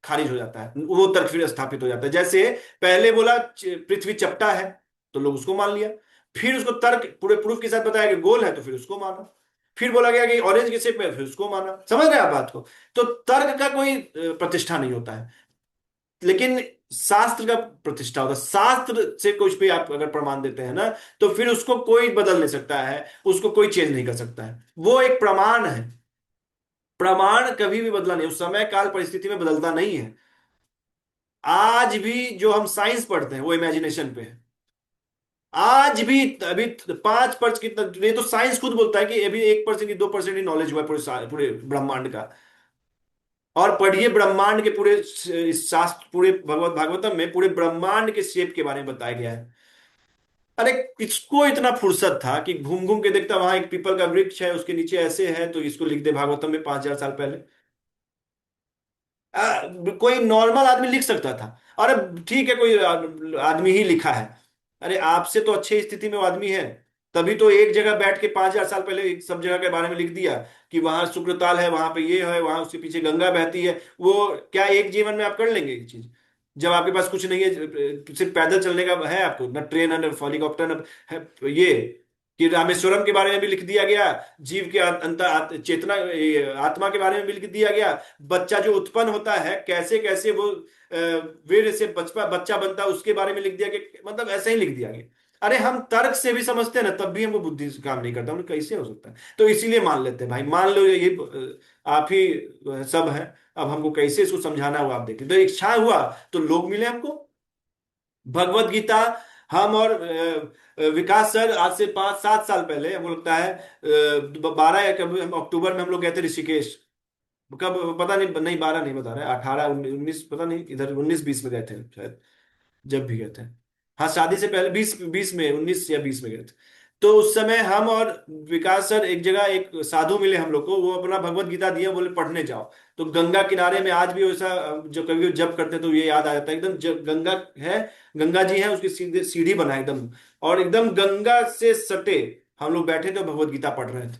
[SPEAKER 1] खारिज हो जाता है, वो तर्क फिर स्थापित हो जाता है। जैसे पहले बोला पृथ्वी चपटा है, तो लोग उसको मान लिया। फिर उसको तर्क पूरे प्रूफ के साथ बताया कि गोल है, तो फिर उसको माना। फिर बोला गया कि ऑरेंज के शेप में, फिर उसको माना। समझ रहे हैं आप बात को? तो तर्क का कोई प्रतिष्ठा नहीं होता है, लेकिन शास्त्र का प्रतिष्ठा होता है। शास्त्र से कुछ भी आप अगर प्रमाण देते हैं ना, तो फिर उसको कोई बदल नहीं सकता है, उसको कोई चेंज नहीं कर सकता है। वो एक प्रमाण है। प्रमाण कभी भी बदला नहीं, उस समय काल परिस्थिति में बदलता नहीं है। आज भी जो हम साइंस पढ़ते हैं वो इमेजिनेशन पे है। आज भी अभी 5% कितना, ये तो साइंस खुद बोलता है कि अभी 1% की 2% ही नॉलेज हुआ है पूरे पूरे ब्रह्मांड का। और पढ़िए ब्रह्मांड के पूरे इस शास्त्र, पूरे भागवतम में पूरे ब्रह्मांड के शेप के बारे में बताया गया है। अरे, इसको इतना फुर्सत था कि घूम घूम के देखता वहां एक पीपल का वृक्ष है, उसके नीचे ऐसे है, तो इसको लिख दे भागवतम में 5,000 साल पहले। कोई नॉर्मल आदमी लिख सकता था। अरे ठीक है, कोई आदमी ही लिखा है। अरे आपसे तो अच्छी स्थिति में वो आदमी है, तभी तो एक जगह बैठ के 5,000 साल पहले एक सब जगह के बारे में लिख दिया कि वहां शुक्रताल है, वहां पे ये है, वहां उसके पीछे गंगा बहती है। वो क्या एक जीवन में आप कर लेंगे ये चीज? जब आपके पास कुछ नहीं है, सिर्फ पैदल चलने का है, आपको ना ट्रेन है, ना हेलीकॉप्टर, ना ये कि रामेश्वरम के बारे में भी लिख दिया गया, जीव के चेतना, आत्मा के बारे में भी लिख दिया गया। बच्चा जो उत्पन्न होता है, कैसे कैसे वो वीर्य से बच्चा बनता है, उसके बारे में लिख दिया गया। मतलब ऐसे ही लिख दिया गया। अरे हम तर्क से भी समझते हैं ना, तब भी हमको बुद्धि से काम नहीं करता, हम कैसे हो सकता है? तो इसीलिए मान लेते हैं भाई, मान लो ये आप ही सब है। अब हमको कैसे इसको समझाना हुआ, आप देखिए। तो इच्छा हुआ तो लोग मिले हमको। भगवत गीता हम और विकास सर आज से 5-7 साल पहले, हमको लगता है 12 या कब, हम अक्टूबर में हम लोग गए थे ऋषिकेश। कब पता नहीं, नहीं 12 नहीं बता रहे, 18 19 पता नहीं, इधर 19-20 में गए थे शायद, जब भी गए थे। हाँ, शादी से पहले 20 में, 19 या 20 में गए थे। तो उस समय हम और विकास सर एक जगह, एक साधु मिले हम लोग को, वो अपना भगवत गीता दिया, बोले पढ़ने जाओ। तो गंगा किनारे में आज भी वैसा, जो कभी जब करते तो ये याद आ जाता है एकदम, जब गंगा है, गंगा जी है, उसकी सीधे सीढ़ी बना है एकदम, और एकदम गंगा से सटे हम लोग बैठे थे, भगवत गीता पढ़ रहे थे।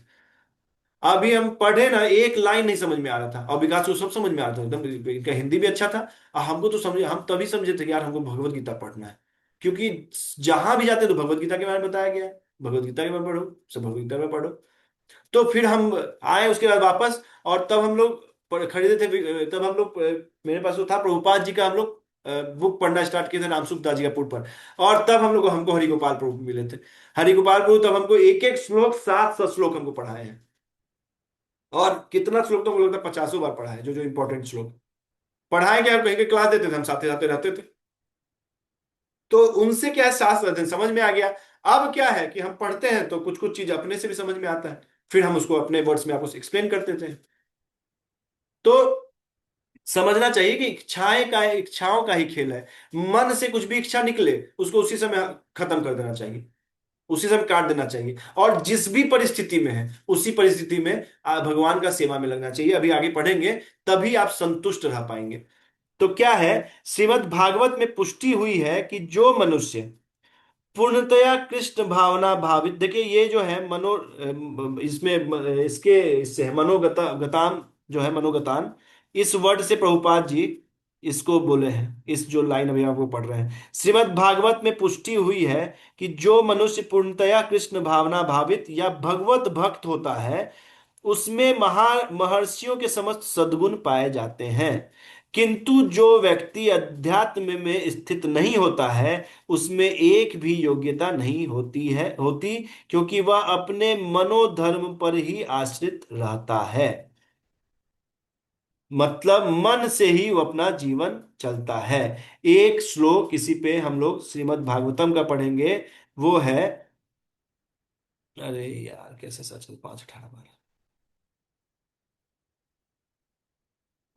[SPEAKER 1] अभी हम पढ़े ना, एक लाइन नहीं समझ में आ रहा था, और विकास को सब समझ में आ रहा था एकदम, इनका हिंदी भी अच्छा था। और हमको तो समझ, हम तभी समझे थे कि यार हमको भगवत गीता पढ़ना है। क्योंकि जहां भी जाते तो भगवत गीता के बारे में बताया गया है, भगवत गीता के बारे में पढ़ो, सब भगवत गीता में पढ़ो। तो फिर हम आए उसके बाद वापस, और तब हम लोग खरीदे थे, तब हम लोग मेरे पास वो था प्रभुपाद जी का, हम लोग बुक पढ़ना स्टार्ट किए थे, नामसुख दास जी का पुट पर। और तब हम लोग, हमको हरिगोपाल प्रभु मिले थे। हरिगोपाल प्रभु तब हमको एक एक श्लोक, 700 श्लोक हमको पढ़ाए हैं। और कितना श्लोक तो मुझे लगता है 50 बार पढ़ा है, जो जो इंपॉर्टेंट श्लोक पढ़ाए गए, कहीं के क्लास देते थे, हम साथ साथ रहते थे। तो उनसे क्या है, शास्त्र अध्ययन समझ में आ गया। अब क्या है कि हम पढ़ते हैं तो कुछ कुछ चीज अपने से भी समझ में आता है, फिर हम उसको अपने वर्ड्स में आपको एक्सप्लेन करते थे। तो समझना चाहिए कि इच्छाओं का ही खेल है। मन से कुछ भी इच्छा निकले, उसको उसी समय खत्म कर देना चाहिए, उसी समय काट देना चाहिए। और जिस भी परिस्थिति में है, उसी परिस्थिति में भगवान का सेवा में लगना चाहिए। अभी आगे पढ़ेंगे, तभी आप संतुष्ट रह पाएंगे। तो क्या है, श्रीमद् भागवत में पुष्टि हुई है कि जो मनुष्य पूर्णतया कृष्ण भावना भावित, देखिए ये जो है इसमें इसके इससे है मनोगता गतान, जो है मनोगतान, इस वर्ड से प्रभुपाद जी इसको बोले हैं। इस जो लाइन अभी आपको पढ़ रहे हैं, श्रीमद् भागवत में पुष्टि हुई है कि जो मनुष्य पूर्णतया कृष्ण भावना भावित या भगवत भक्त होता है, उसमें महर्षियों के समस्त सद्गुण पाए जाते हैं। किंतु जो व्यक्ति अध्यात्म में स्थित नहीं होता है, उसमें एक भी योग्यता नहीं होती, क्योंकि वह अपने मनोधर्म पर ही आश्रित रहता है। मतलब मन से ही वो अपना जीवन चलता है। एक श्लोक इसी पे हम लोग श्रीमद् भागवतम का पढ़ेंगे, वो है, अरे यार कैसे सच, 5-18 बार,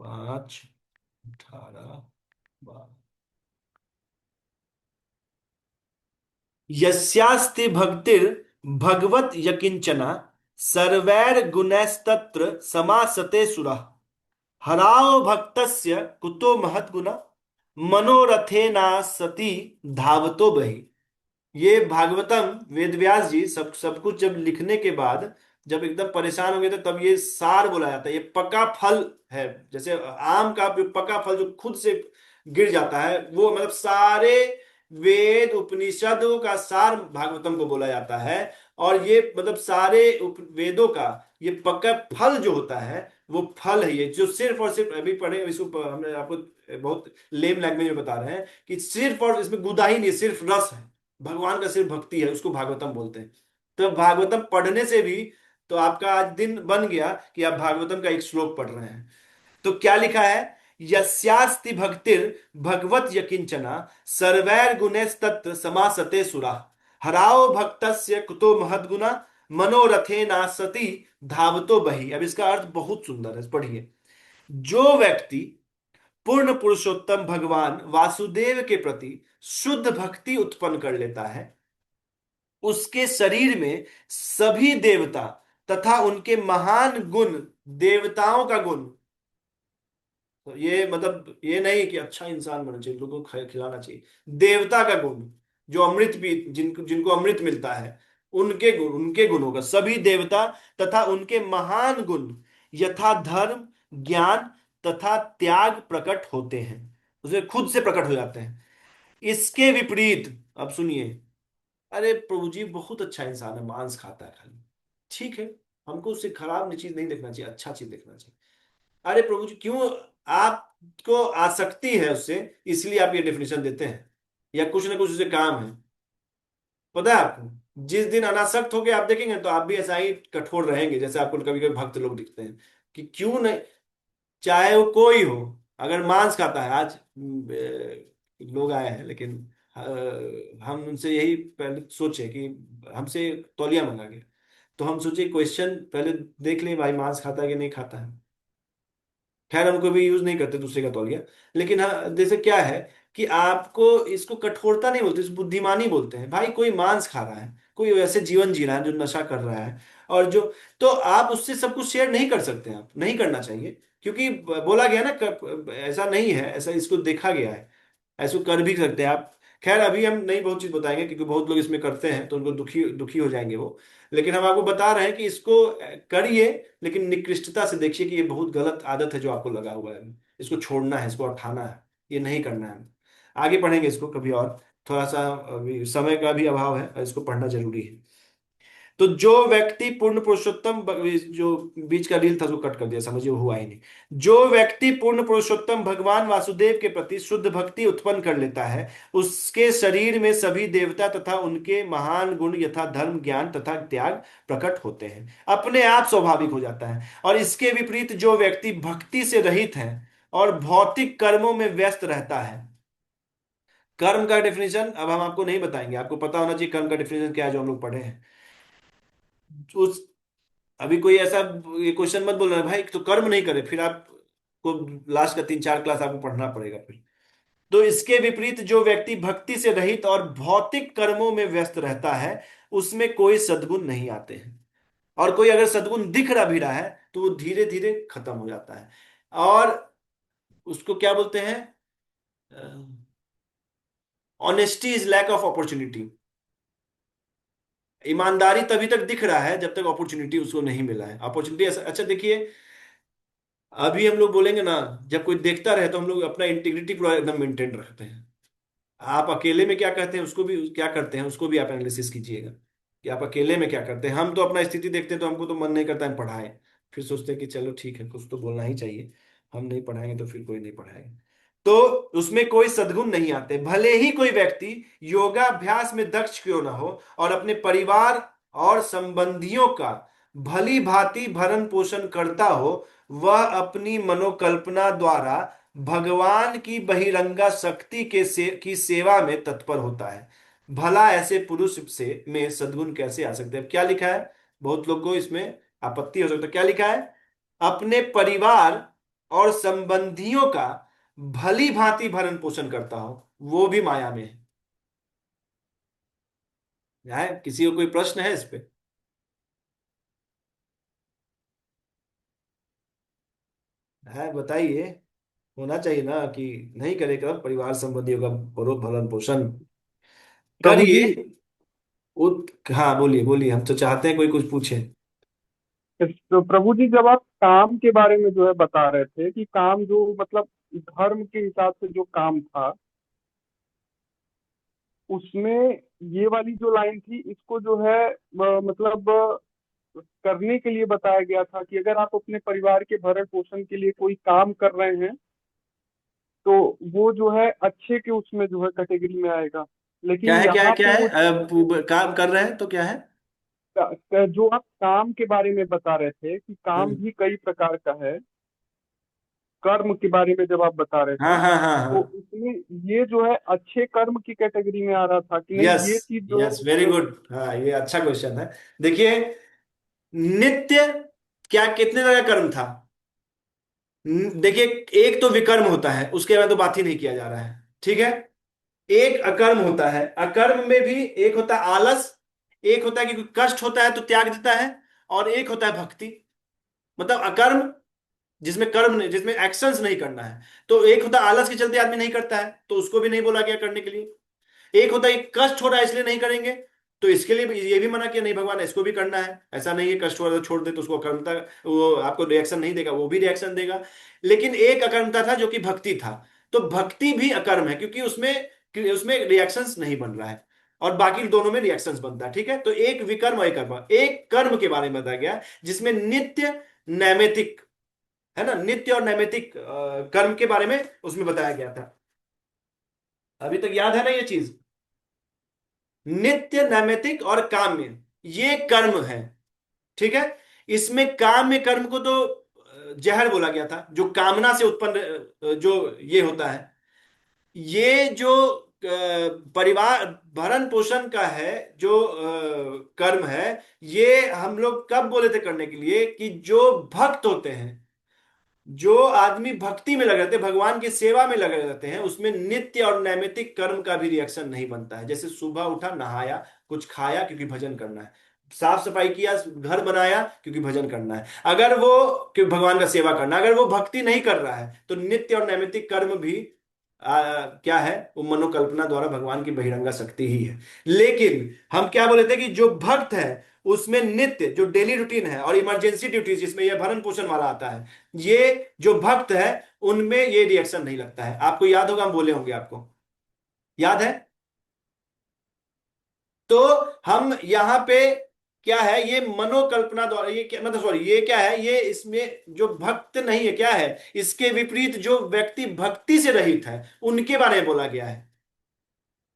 [SPEAKER 1] 5-18 बार। यस्यास्ति भक्तिर् भगवत यकिंचना, सर्वैर गुणैस्तत्र समासते सुरः। हराओ भक्तस्य कुतो महद्गुना मनोरथेना सती धावतो बहि। ये भागवतम वेद व्यास जी सब कुछ जब लिखने के बाद जब एकदम परेशान हो गए थे तब ये सार बोला जाता है। ये पका फल है, जैसे आम का पका फल जो खुद से गिर जाता है, वो मतलब सारे वेद उपनिषदों का सार भागवतम को बोला जाता है। और ये मतलब सारे वेदों का ये पक्का फल जो होता है वो फल है, ये जो सिर्फ और सिर्फ अभी पढ़े इसको हमने आपको बहुत लेम लैंग्वेज में बता रहे हैं कि सिर्फ और इसमें गुदा ही नहीं, सिर्फ रस है, भगवान का सिर्फ भक्ति है, उसको भागवतम बोलते हैं। तो भागवतम पढ़ने से भी तो आपका आज दिन बन गया कि आप भागवतम का एक श्लोक पढ़ रहे हैं। तो क्या लिखा है? यस्यास्ति भक्तिर भगवत यकिंचना सर्वैर गुणैस्तत्र समासते सुरा हराओ भक्तस्य कुतो महद्गुना मनोरथेना सती धावतो बहि। अब इसका अर्थ बहुत सुंदर है, पढ़िए। जो व्यक्ति पूर्ण पुरुषोत्तम भगवान वासुदेव के प्रति शुद्ध भक्ति उत्पन्न कर लेता है, उसके शरीर में सभी देवता तथा उनके महान गुण, देवताओं का गुण, तो ये मतलब ये नहीं कि अच्छा इंसान बनना चाहिए, लोगों को खिलाना चाहिए, देवता का गुण, जो अमृत भी जिनको जिनको अमृत मिलता है, उनके गुण, उनके गुणों का, सभी देवता तथा उनके महान गुण यथा धर्म, ज्ञान तथा त्याग प्रकट होते हैं, उसे खुद से प्रकट हो जाते हैं। इसके विपरीत, अब सुनिए, अरे प्रभु जी बहुत अच्छा इंसान है, मांस खाता है खाली, ठीक है, हमको उससे खराब चीज नहीं देखना चाहिए, अच्छा चीज देखना चाहिए। अरे प्रभु जी क्यों आपको आसक्ति है उससे, इसलिए आप ये डेफिनेशन देते हैं, या कुछ ना कुछ उससे काम है। पता है आपको, जिस दिन अनासक्त होके आप देखेंगे तो आप भी ऐसा ही कठोर रहेंगे जैसे आपको कभी कभी भक्त लोग दिखते हैं कि क्यों नहीं, चाहे वो कोई हो, अगर मांस खाता है आज लोग आए हैं, लेकिन हम उनसे यही पहले सोचे कि हमसे तौलिया मंगा गया, तो हम सोचे क्वेश्चन पहले देख लें भाई मांस खाता है कि नहीं खाता है। खैर हम कभी यूज नहीं करते दूसरे का तौलिया, लेकिन हाँ जैसे क्या है कि आपको इसको कठोरता नहीं बोलते, इस बुद्धिमानी बोलते हैं। भाई कोई मांस खा रहा है, कोई वैसे जीवन जी रहा है जो नशा कर रहा है, और जो, तो आप उससे सब कुछ शेयर नहीं कर सकते, आप नहीं करना चाहिए, क्योंकि बोला गया ना ऐसा नहीं है, ऐसा इसको देखा गया है, ऐसा कर भी सकते हैं आप। खैर अभी हम नई बहुत चीज बताएंगे क्योंकि बहुत लोग इसमें करते हैं तो उनको दुखी दुखी हो जाएंगे वो, लेकिन हम आपको बता रहे हैं कि इसको करिए, लेकिन निकृष्टता से देखिए कि ये बहुत गलत आदत है जो आपको लगा हुआ है, इसको छोड़ना है, इसको हटाना है, ये नहीं करना है। आगे पढ़ेंगे इसको कभी और, थोड़ा सा अभी समय का भी अभाव है और इसको पढ़ना जरूरी है। तो जो व्यक्ति पूर्ण पुरुषोत्तम जो बीच का रील था उसको कट कर दिया, समझिए वो हुआ ही नहीं। जो व्यक्ति पूर्ण पुरुषोत्तम भगवान वासुदेव के प्रति शुद्ध भक्ति उत्पन्न कर लेता है, उसके शरीर में सभी देवता तथा उनके महान गुण यथा धर्म, ज्ञान तथा त्याग प्रकट होते हैं, अपने आप स्वाभाविक हो जाता है। और इसके विपरीत जो व्यक्ति भक्ति से रहित है और भौतिक कर्मों में व्यस्त रहता है, कर्म का डेफिनेशन अब हम आपको नहीं बताएंगे, आपको पता होना चाहिए कर्म का डेफिनेशन क्या है जो हम लोग पढ़े हैं। उस अभी कोई ऐसा ये क्वेश्चन मत बोलना भाई तो कर्म नहीं करे, फिर आपको लास्ट का 3-4 क्लास आपको पढ़ना पड़ेगा फिर। तो इसके विपरीत जो व्यक्ति भक्ति से रहित और भौतिक कर्मों में व्यस्त रहता है, उसमें कोई सद्गुण नहीं आते हैं, और कोई अगर सद्गुण दिख रहा भी रहा है तो वो धीरे धीरे खत्म हो जाता है। और उसको क्या बोलते हैं? Honesty is lack of opportunity. ईमानदारी तभी तक दिख रहा है जब तक अपॉर्चुनिटी उसको नहीं मिला है। अपॉर्चुनिटी अच्छा देखिए, अभी हम लोग बोलेंगे ना, जब कोई देखता रहे तो हम लोग अपना इंटीग्रिटी पूरा एकदम मेंटेन रखते हैं। आप अकेले में क्या करते हैं उसको भी क्या करते हैं उसको भी आप एनालिसिस कीजिएगा कि आप अकेले में क्या करते हैं। हम तो अपना स्थिति देखते हैं तो हमको तो मन नहीं करता है पढ़ाएं, फिर सोचते हैं कि चलो ठीक है कुछ तो बोलना ही चाहिए, हम नहीं पढ़ाएंगे तो फिर कोई नहीं पढ़ाएगा। तो उसमें कोई सद्गुण नहीं आते, भले ही कोई व्यक्ति योगाभ्यास में दक्ष क्यों ना हो और अपने परिवार और संबंधियों का भली भांति भरण पोषण करता हो, वह अपनी मनोकल्पना द्वारा भगवान की बहिरंगा शक्ति की सेवा में तत्पर होता है। भला ऐसे पुरुष से में सद्गुण कैसे आ सकते हैं? क्या लिखा है? बहुत लोग को इसमें आपत्ति हो सकता है, क्या लिखा है? अपने परिवार और संबंधियों का भली भांति भरण पोषण करता हो, वो भी माया में है किसी को कोई प्रश्न है इस पे? है बताइए। होना चाहिए ना कि नहीं करेगा परिवार संबंधियों का भरण पोषण
[SPEAKER 6] प्रभु जी,
[SPEAKER 1] करिए। हाँ बोलिए बोलिए, हम तो चाहते हैं कोई कुछ पूछे।
[SPEAKER 6] तो प्रभु जी जब आप काम के बारे में जो है बता रहे थे कि काम जो मतलब धर्म के हिसाब से जो काम था, उसमें ये वाली जो लाइन थी इसको जो है मतलब करने के लिए बताया गया था कि अगर आप अपने परिवार के भरण पोषण के लिए कोई काम कर रहे हैं तो वो जो है अच्छे के उसमें जो है कैटेगरी में आएगा।
[SPEAKER 1] क्या
[SPEAKER 6] लेकिन
[SPEAKER 1] है क्या है
[SPEAKER 6] यहाँ
[SPEAKER 1] क्या
[SPEAKER 6] पे
[SPEAKER 1] है?
[SPEAKER 6] वो
[SPEAKER 1] काम कर रहे हैं तो क्या है?
[SPEAKER 6] जो आप काम के बारे में बता रहे थे कि काम
[SPEAKER 1] हम्म।
[SPEAKER 6] भी कई प्रकार का है, कर्म के बारे में जब आप बता रहे
[SPEAKER 1] हाँ
[SPEAKER 6] थे
[SPEAKER 1] हाँ हाँ
[SPEAKER 6] तो
[SPEAKER 1] हाँ।
[SPEAKER 6] उसमें ये जो है अच्छे कर्म की कैटेगरी में आ रहा था कि नहीं,
[SPEAKER 1] यस
[SPEAKER 6] ये चीज जो
[SPEAKER 1] यस, वेरी
[SPEAKER 6] है
[SPEAKER 1] गुड। हाँ ये अच्छा क्वेश्चन है। देखिए, नित्य क्या कितने तरह का कर्म था? देखिए, एक तो विकर्म होता है, उसके बाद तो बात ही नहीं किया जा रहा है, ठीक है। एक अकर्म होता है, अकर्म में भी एक होता है आलस, एक होता है कि कोई कष्ट होता है तो त्याग देता है, और एक होता है भक्ति। मतलब अकर्म जिसमें कर्म नहीं, जिसमें एक्शंस नहीं करना है। तो एक होता है आलस के चलते आदमी नहीं करता है, तो उसको भी नहीं बोला गया करने के लिए। एक होता है कि कष्ट हो रहा है इसलिए नहीं करेंगे, तो इसके लिए ये भी मना किया नहीं भगवान इसको भी करना है। ऐसा नहीं है कष्ट हो रहा है तो छोड़ दे, तो उसको अकर्मता, वो आपको रिएक्शन नहीं देगा, वो भी रिएक्शन देगा। लेकिन एक अकर्मता था जो कि भक्ति था। तो भक्ति भी अकर्म है, क्योंकि उसमें उसमें रिएक्शंस नहीं बन रहा है, और बाकी दोनों में रिएक्शंस बनता है, ठीक है। तो एक विकर्म और एक कर्म, एक कर्म के बारे में बताया गया जिसमें नित्य नैमित्तिक, है ना, नित्य और नैमित्तिक कर्म के बारे में उसमें बताया गया था। अभी तक याद है ना ये चीज? नित्य नैमित्तिक और काम्य, ये कर्म है, ठीक है। इसमें काम्य कर्म को तो जहर बोला गया था, जो कामना से उत्पन्न जो ये होता है। ये जो परिवार भरण पोषण का है, जो कर्म है, ये हम लोग कब बोले थे करने के लिए? कि जो भक्त होते हैं, जो आदमी भक्ति में लगे रहते हैं, भगवान की सेवा में लगे रहते हैं, उसमें नित्य और नैमित्तिक कर्म का भी रिएक्शन नहीं बनता है। जैसे सुबह उठा, नहाया, कुछ खाया क्योंकि भजन करना है, साफ सफाई किया, घर बनाया क्योंकि भजन करना है, अगर वो क्योंकि भगवान का सेवा करना है, अगर वो भक्ति नहीं कर रहा है तो नित्य और नैमित्तिक कर्म भी क्या है? वो मनोकल्पना द्वारा भगवान की बहिरंगा शक्ति ही है। लेकिन हम क्या बोले थे कि जो भक्त है उसमें नित्य जो डेली रूटीन है और इमरजेंसी ड्यूटीज जिसमें यह भरण पोषण वाला आता है, ये जो भक्त है उनमें ये रिएक्शन नहीं लगता है। आपको याद होगा, हम बोले होंगे, आपको याद है? तो हम यहां पे क्या है, ये मनोकल्पना द्वारा, ये क्या मतलब, सॉरी, ये क्या है, ये इसमें जो भक्त नहीं है, क्या है, इसके विपरीत जो व्यक्ति भक्ति से रहित है उनके बारे में बोला गया है।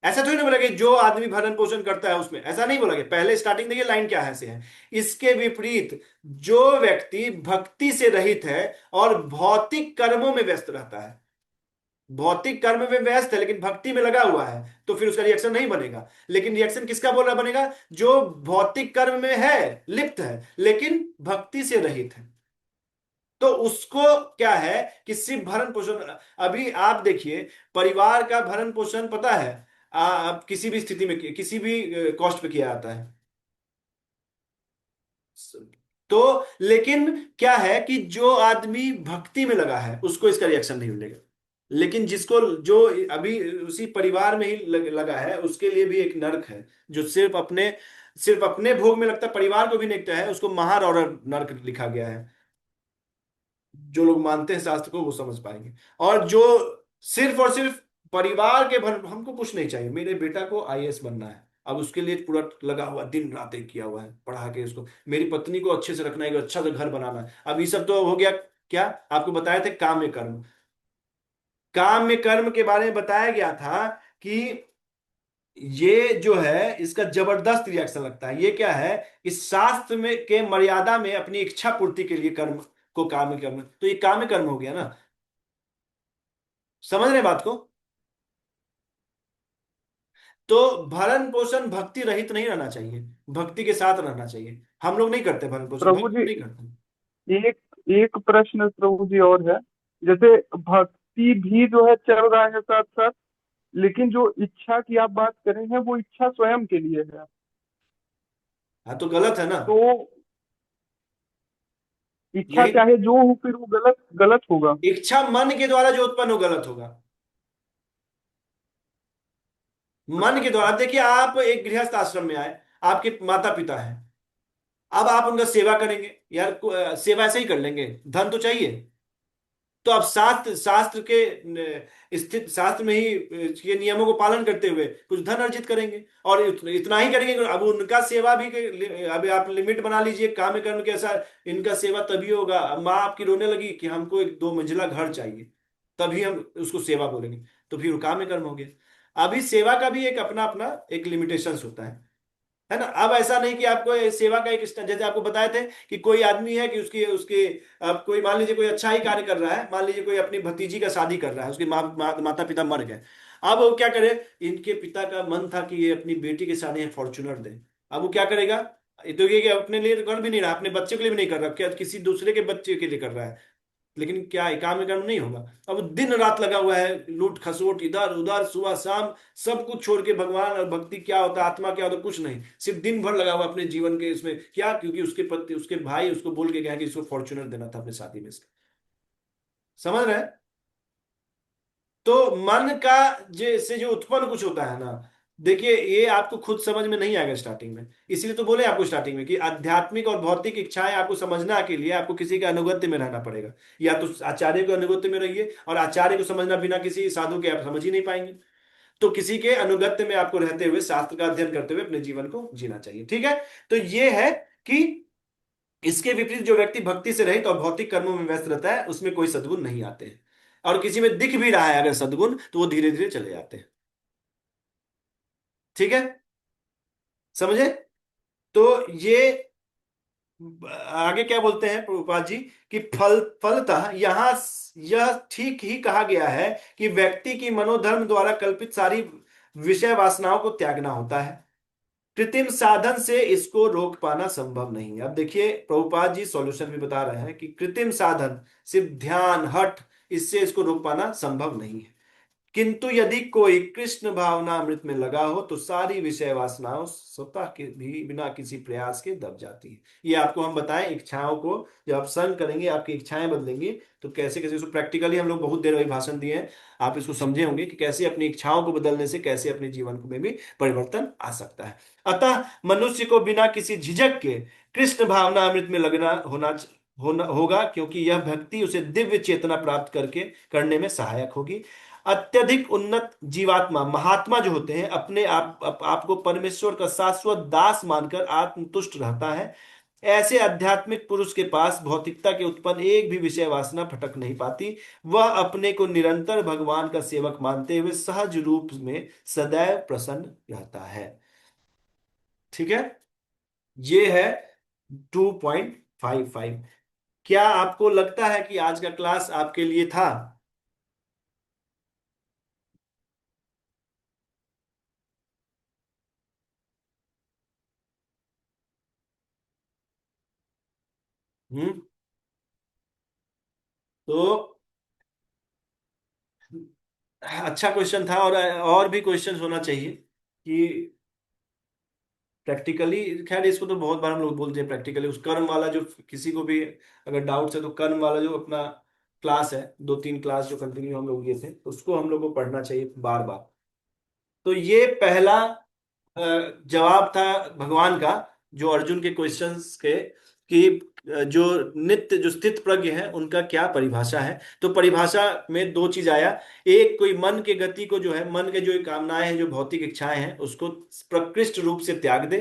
[SPEAKER 1] ऐसा थोड़ी ना बोला कि जो आदमी भरण पोषण करता है उसमें, ऐसा नहीं बोला गया। पहले स्टार्टिंग देखिए लाइन क्या है से है, इसके विपरीत जो व्यक्ति भक्ति से रहित है और भौतिक कर्मों में व्यस्त रहता है, भौतिक कर्म में व्यस्त है लेकिन भक्ति में लगा हुआ है, तो फिर उसका रिएक्शन नहीं बनेगा। लेकिन रिएक्शन किसका बोल रहा बनेगा? जो भौतिक कर्म में है, लिप्त है, लेकिन भक्ति से रहित है, तो उसको क्या है कि सिर्फ भरण पोषण। अभी आप देखिए, परिवार का भरण पोषण पता है, आप किसी भी स्थिति में किसी भी कॉस्ट पे किया जाता है। तो लेकिन क्या है कि जो आदमी भक्ति में लगा है उसको इसका रिएक्शन नहीं मिलेगा। लेकिन जिसको जो अभी उसी परिवार में ही लगा है, उसके लिए भी एक नर्क है, जो सिर्फ अपने भोग में लगता है, परिवार को भी नहीं लगता है, उसको महार और नर्क लिखा गया है। जो लोग मानते हैं शास्त्र को वो समझ पाएंगे। और जो सिर्फ और सिर्फ परिवार के भर, हमको कुछ नहीं चाहिए, मेरे बेटा को आईएएस बनना है, अब उसके लिए पूरा लगा हुआ, दिन रात एक किया हुआ है पढ़ा के उसको, मेरी पत्नी को अच्छे से रखना है, अच्छा सा घर बनाना है। अब ये सब तो हो गया। क्या आपको बताए थे? काम में कर्म, काम में कर्म के बारे में बताया गया था कि ये जो है इसका जबरदस्त रिएक्शन लगता है। ये क्या है? इस शास्त्र में के मर्यादा में अपनी इच्छा पूर्ति के लिए कर्म को काम कर्म, तो ये काम कर्म हो गया ना। समझ रहे बात को? तो भरण पोषण भक्ति रहित नहीं रहना चाहिए, भक्ति के साथ रहना चाहिए। हम लोग नहीं करते भरण पोषण,
[SPEAKER 6] प्रभु
[SPEAKER 1] भक्त
[SPEAKER 6] जी
[SPEAKER 1] नहीं करते।
[SPEAKER 6] एक एक प्रश्न प्रभु जी और है। जैसे भक्ति भी जो है चल रहा है साथ साथ, लेकिन जो इच्छा की आप बात कर रहे हैं वो इच्छा स्वयं के लिए है।
[SPEAKER 1] हाँ तो गलत है ना।
[SPEAKER 6] तो इच्छा
[SPEAKER 1] यही
[SPEAKER 6] चाहे जो हो, फिर वो गलत गलत होगा।
[SPEAKER 1] इच्छा मन के द्वारा जो उत्पन्न हो गलत होगा। मन के द्वारा देखिए, आप एक गृहस्थ आश्रम में आए, आपके माता पिता हैं, अब आप उनका सेवा करेंगे यार, सेवा ऐसे ही कर लेंगे, धन तो चाहिए। तो अब शास्त्र शास्त्र के स्थित शास्त्र में ही ये नियमों को पालन करते हुए कुछ धन अर्जित करेंगे, और इतना ही करेंगे। अब उनका सेवा भी अब आप लिमिट बना लीजिए, काम कर्म के ऐसा, इनका सेवा तभी होगा। अब माँ आपकी रोने लगी कि हमको एक 2 मंजिला घर चाहिए, तभी हम उसको सेवा बोलेंगे, तो फिर वो काम कर्म हो गया। अभी सेवा का भी एक अपना अपना एक लिमिटेशंस होता है ना। अब ऐसा नहीं कि आपको सेवा का एक जैसे आपको बताए थे कि कोई आदमी है कि उसकी उसके अब कोई मान लीजिए कोई अच्छा ही कार्य कर रहा है, मान लीजिए कोई अपनी भतीजी का शादी कर रहा है, उसके माता पिता मर गए। अब वो क्या करे, इनके पिता का मन था कि ये अपनी बेटी की शादी फॉर्चुनर दे। अब वो क्या करेगा, ये तो ये कि अपने लिए तो कर भी नहीं रहा, अपने बच्चे के लिए भी नहीं कर रहा, क्या किसी दूसरे के बच्चे के लिए कर रहा है। लेकिन क्या है, काम में कर्म नहीं होगा। अब दिन रात लगा हुआ है, लूट खसोट इधर उधर सुबह शाम, सब कुछ छोड़ के भगवान और भक्ति क्या होता है, आत्मा क्या होता है, कुछ नहीं, सिर्फ दिन भर लगा हुआ अपने जीवन के इसमें। क्या, क्योंकि उसके पति उसके भाई उसको बोल के गया कि इसको फॉर्च्यूनर देना था अपने शादी में इसका। समझ रहे हैं। तो मन का जैसे जो उत्पन्न कुछ होता है ना, देखिए ये आपको खुद समझ में नहीं आएगा स्टार्टिंग में। इसीलिए तो बोले आपको स्टार्टिंग में कि आध्यात्मिक और भौतिक इच्छाएं आपको समझना के लिए आपको किसी के अनुगत्य में रहना पड़ेगा। या तो आचार्य के अनुगत्य में रहिए, और आचार्य को समझना बिना किसी साधु के आप समझ ही नहीं पाएंगे। तो किसी के अनुगत्य में आपको रहते हुए शास्त्र का अध्ययन करते हुए अपने जीवन को जीना चाहिए। ठीक है। तो ये है कि इसके विपरीत जो व्यक्ति भक्ति से रहित और भौतिक कर्मों में व्यस्त रहता है, उसमें कोई सद्गुण नहीं आते हैं। और किसी में दिख भी रहा है अगर सद्गुण, तो वो धीरे धीरे चले जाते हैं। ठीक है, समझे। तो ये आगे क्या बोलते हैं प्रभुपाद जी कि फलतः यहां यह ठीक ही कहा गया है कि व्यक्ति की मनोधर्म द्वारा कल्पित सारी विषय वासनाओं को त्यागना होता है। कृत्रिम साधन से इसको रोक पाना संभव नहीं है। अब देखिए प्रभुपाद जी सॉल्यूशन भी बता रहे हैं कि कृत्रिम साधन, सिर्फ ध्यान हठ, इससे इसको रोक पाना संभव नहीं है। किंतु यदि कोई कृष्ण भावना अमृत में लगा हो तो सारी विषय वासनाओं स्वतः के भी बिना किसी प्रयास के दब जाती है। ये आपको हम बताएं, इच्छाओं को जब आप संग करेंगे आपकी इच्छाएं बदलेंगी, तो कैसे कैसे इसको प्रैक्टिकली हम लोग बहुत देर वही भाषण दिए हैं, आप इसको समझे होंगे कि कैसे अपनी इच्छाओं को बदलने से कैसे अपने जीवन में भी परिवर्तन आ सकता है। अतः मनुष्य को बिना किसी झिझक के कृष्ण भावना अमृत में लगना होना होगा, क्योंकि यह भक्ति उसे दिव्य चेतना प्राप्त करके करने में सहायक होगी। अत्यधिक उन्नत जीवात्मा महात्मा जो होते हैं अपने आप को परमेश्वर का शाश्वत दास मानकर आत्मतुष्ट रहता है। ऐसे आध्यात्मिक पुरुष के पास भौतिकता के उत्पन्न एक भी विषय वासना भटक नहीं पाती। वह अपने को निरंतर भगवान का सेवक मानते हुए सहज रूप में सदैव प्रसन्न रहता है। ठीक है, ये है 2.55। क्या आपको लगता है कि आज का क्लास आपके लिए था? हम्म। तो अच्छा क्वेश्चन था, और भी क्वेश्चंस होना चाहिए कि प्रैक्टिकली, खैर इसको तो बहुत बार हम लोग बोलते हैं प्रैक्टिकली, उस कर्म वाला जो किसी को भी अगर डाउट्स है तो कर्म वाला जो अपना क्लास है, 2-3 क्लास जो कंटिन्यू हम लोग ये थे, उसको हम लोग को पढ़ना चाहिए बार बार। तो ये पहला जवाब था भगवान का, जो अर्जुन के क्वेश्चंस के कि जो नित्य जो स्थित प्रज्ञ है उनका क्या परिभाषा है। तो परिभाषा में 2 चीज आया। एक, कोई मन के गति को जो है, मन के जो कामनाएं हैं, जो भौतिक इच्छाएं हैं, उसको प्रकृष्ट रूप से त्याग दे।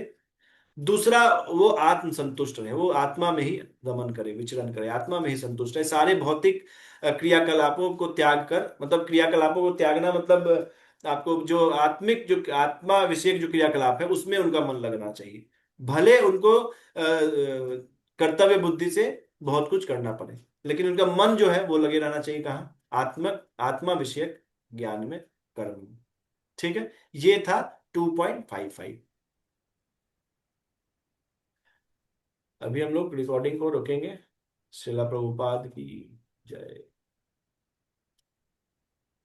[SPEAKER 1] दूसरा, वो आत्म संतुष्ट रहे, वो आत्मा में ही गमन करे, विचरण करे, आत्मा में ही संतुष्ट है। सारे भौतिक क्रियाकलापों को त्याग कर, मतलब क्रियाकलापों को त्यागना मतलब आपको जो आत्मिक जो आत्मा विषयक जो क्रियाकलाप है उसमें उनका मन लगना चाहिए। भले उनको कर्तव्य बुद्धि से बहुत कुछ करना पड़े, लेकिन उनका मन जो है वो लगे रहना चाहिए कहाँ, आत्मा विषयक ज्ञान में, कर्म में। ठीक है, ये था 2.55। अभी हम लोग रिकॉर्डिंग को रोकेंगे। शिला प्रभुपाद की जय।